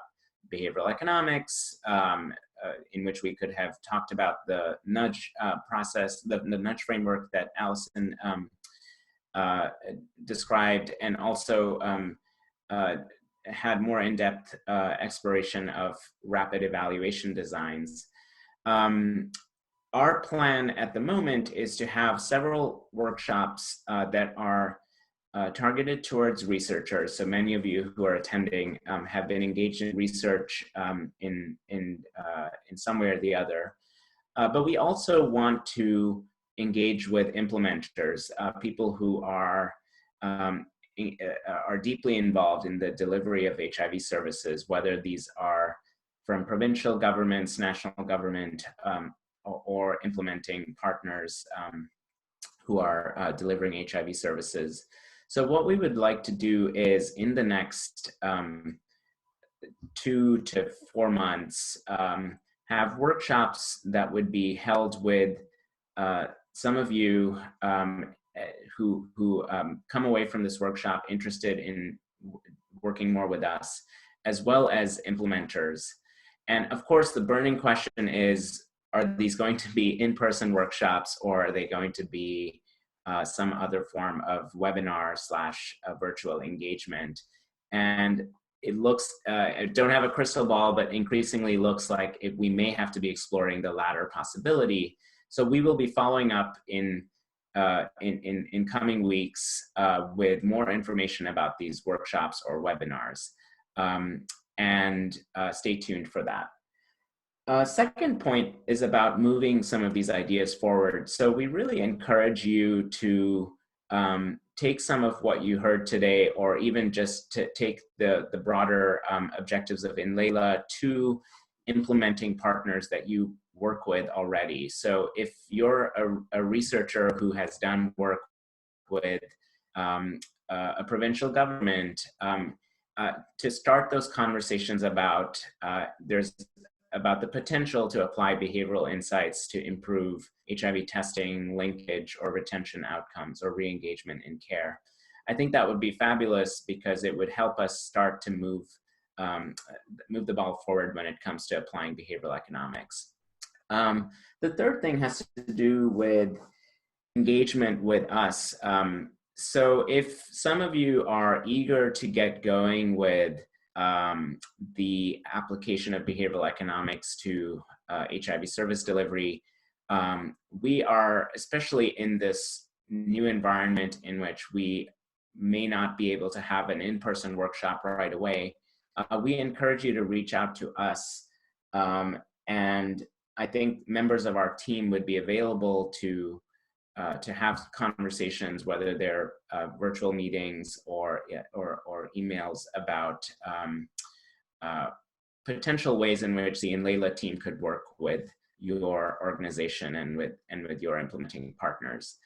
behavioral economics, in which we could have talked about the nudge process, the nudge framework that Allison described, and also had more in-depth exploration of rapid evaluation designs. Our plan at the moment is to have several workshops that are targeted towards researchers. So many of you who are attending have been engaged in research in some way or the other. But we also want to engage with implementers, people who are deeply involved in the delivery of HIV services, whether these are from provincial governments, national government, or implementing partners who are delivering HIV services. So what we would like to do is, in the next 2 to 4 months, have workshops that would be held with some of you who come away from this workshop interested in working more with us, as well as implementers. And of course, the burning question is, are these going to be in-person workshops, or are they going to be some other form of webinar / virtual engagement? And it looks, I don't have a crystal ball, but increasingly looks like we may have to be exploring the latter possibility. So we will be following up in coming weeks with more information about these workshops or webinars. And stay tuned for that. Second point is about moving some of these ideas forward. So we really encourage you to take some of what you heard today, or even just to take the broader objectives of Indlela to implementing partners that you work with already. So if you're a researcher who has done work with a provincial government, to start those conversations about about the potential to apply behavioral insights to improve HIV testing, linkage, or retention outcomes, or re-engagement in care. I think that would be fabulous, because it would help us start to move the ball forward when it comes to applying behavioral economics. The third thing has to do with engagement with us. So if some of you are eager to get going with the application of behavioral economics to HIV service delivery, we are, especially in this new environment in which we may not be able to have an in-person workshop right away, we encourage you to reach out to us. And I think members of our team would be available to have conversations, whether they're virtual meetings or emails about potential ways in which the Indlela team could work with your organization and with your implementing partners.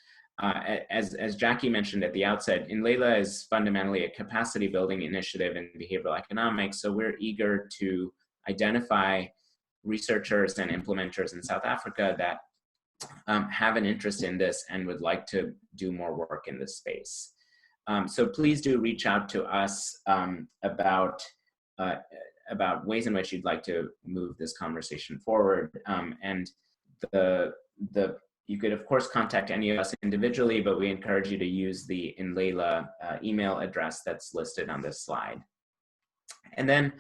As Jackie mentioned at the outset, Indlela is fundamentally a capacity building initiative in behavioral economics, so we're eager to identify researchers and implementers in South Africa that have an interest in this and would like to do more work in this space. So please do reach out to us about ways in which you'd like to move this conversation forward. And you could, of course, contact any of us individually, but we encourage you to use the Indlela email address that's listed on this slide. And then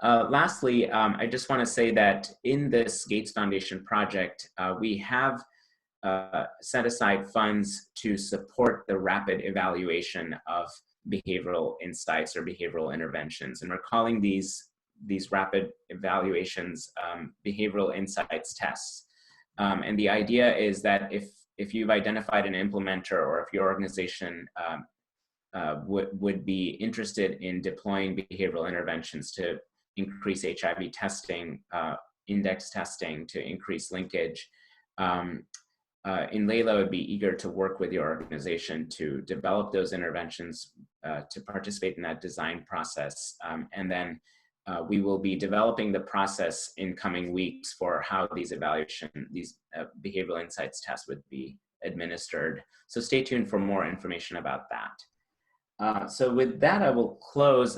lastly, I just want to say that in this Gates Foundation project, we have set aside funds to support the rapid evaluation of behavioral insights or behavioral interventions. And we're calling these rapid evaluations behavioral insights tests. And the idea is that if you've identified an implementer, or if your organization would be interested in deploying behavioral interventions to increase HIV testing, index testing, to increase linkage, Indlela would be eager to work with your organization to develop those interventions, to participate in that design process. And then we will be developing the process in coming weeks for how these behavioral insights tests would be administered. So stay tuned for more information about that. So with that, I will close.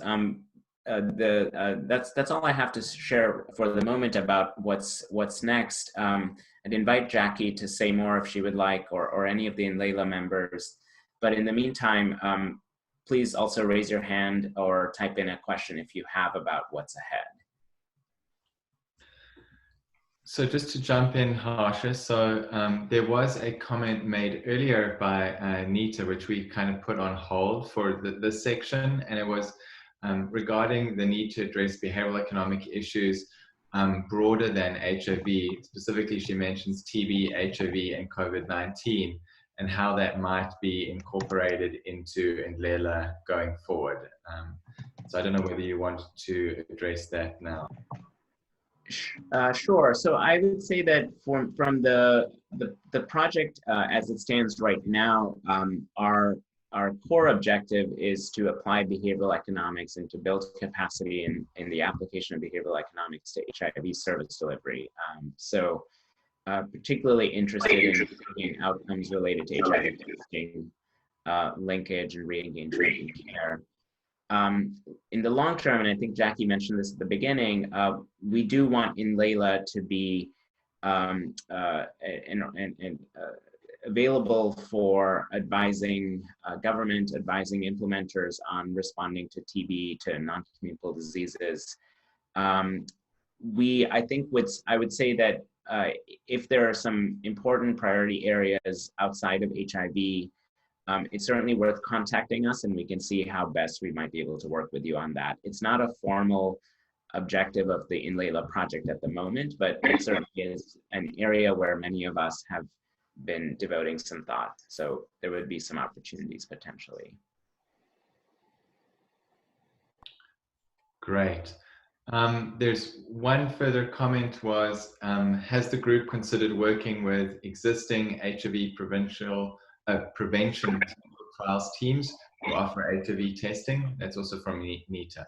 That's all I have to share for the moment about what's next. I'd invite Jackie to say more if she would like, or any of the Indlela members. But in the meantime, please also raise your hand or type in a question if you have about what's ahead. So just to jump in, Harsha, so there was a comment made earlier by Nita, which we kind of put on hold for this section, and it was regarding the need to address behavioral economic issues broader than HIV. Specifically, she mentions TB, HIV, and COVID-19, and how that might be incorporated into Indlela going forward. So I don't know whether you want to address that now. Sure. So I would say that from the project as it stands right now, our core objective is to apply behavioral economics and to build capacity in the application of behavioral economics to HIV service delivery. So particularly interested in looking at outcomes related to HIV testing, linkage, and re-engagement in care. In the long term, and I think Jackie mentioned this at the beginning, we do want Indlela to be available for advising government, advising implementers on responding to TB, to non-communicable diseases. I think I would say that if there are some important priority areas outside of HIV, it's certainly worth contacting us, and we can see how best we might be able to work with you on that. It's not a formal objective of the Indlela project at the moment, but it certainly is an area where many of us have been devoting some thought. So there would be some opportunities potentially. Great. There's one further comment was, has the group considered working with existing HIV prevention trials teams who offer HIV testing? That's also from Nita.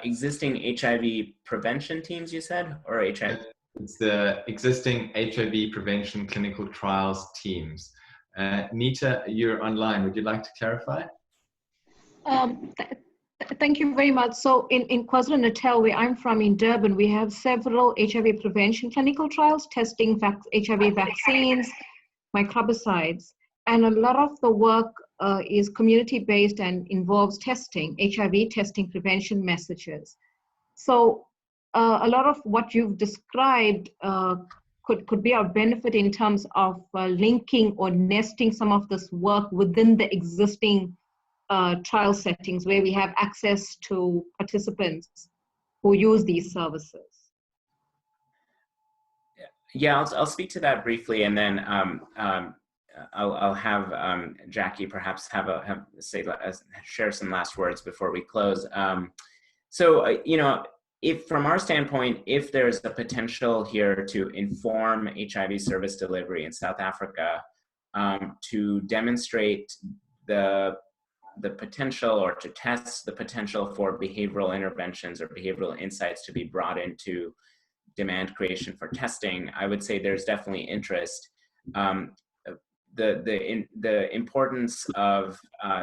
Existing HIV prevention teams, you said, or HIV? It's the existing HIV prevention clinical trials teams. Nita, you're online. Would you like to clarify? Thank you very much. So in KwaZulu-Natal, where I'm from in Durban, we have several HIV prevention clinical trials testing HIV vaccines, microbicides, and a lot of the work is community-based and involves testing, HIV testing prevention messages. So a lot of what you've described could be of benefit in terms of linking or nesting some of this work within the existing trial settings where we have access to participants who use these services. Yeah, I'll speak to that briefly, and then I'll have Jackie perhaps share some last words before we close. You know, if from our standpoint, if there's a potential here to inform HIV service delivery in South Africa, to demonstrate the potential or to test the potential for behavioral interventions or behavioral insights to be brought into demand creation for testing, I would say there's definitely interest. The importance of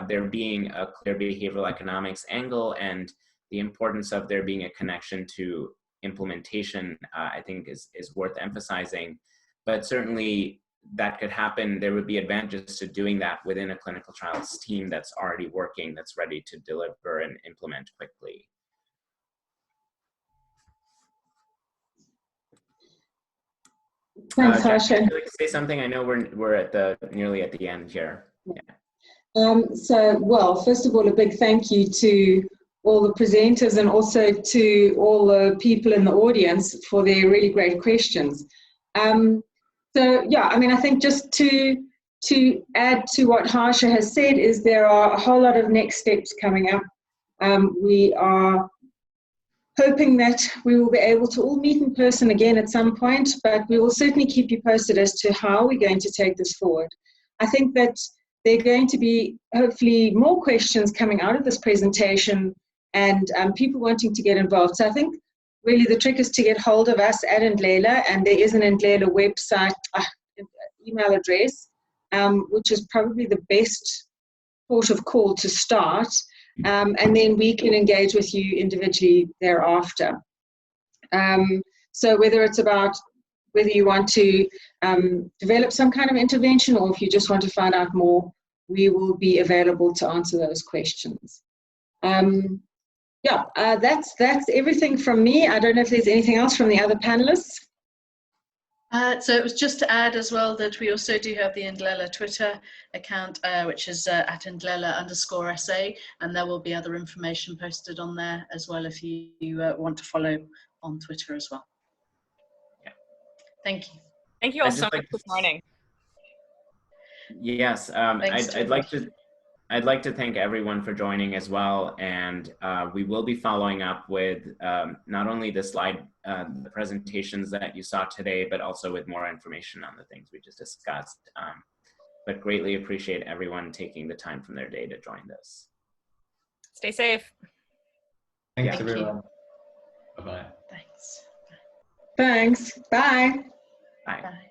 there being a clear behavioral economics angle and the importance of there being a connection to implementation, I think is worth emphasizing. But certainly that could happen. There would be advantages to doing that within a clinical trials team that's already working, that's ready to deliver and implement quickly. Thanks, Harsha. Would you like to say something? I know we're at nearly at the end here. Yeah. Well, first of all, a big thank you to all the presenters and also to all the people in the audience for their really great questions. Yeah, I mean, I think just to add to what Harsha has said is there are a whole lot of next steps coming up. We are hoping that we will be able to all meet in person again at some point, but we will certainly keep you posted as to how we're going to take this forward. I think that there are going to be hopefully more questions coming out of this presentation and people wanting to get involved. So I think really the trick is to get hold of us at Indlela, and there is an Indlela website, email address, which is probably the best port of call to start. And then we can engage with you individually thereafter. So whether it's about whether you want to develop some kind of intervention or if you just want to find out more, we will be available to answer those questions. Yeah, that's everything from me. I don't know if there's anything else from the other panelists. So it was just to add as well that we also do have the Indlela Twitter account, which is at Indlela_SA, and there will be other information posted on there as well if you want to follow on Twitter as well. Yeah. Thank you. Thank you all so much this morning. Yes, I'd like to thank everyone for joining as well, and we will be following up with not only the the presentations that you saw today, but also with more information on the things we just discussed. But greatly appreciate everyone taking the time from their day to join this. Stay safe. Thanks, everyone. Bye-bye. Thanks. Thanks. Bye. Bye. Bye.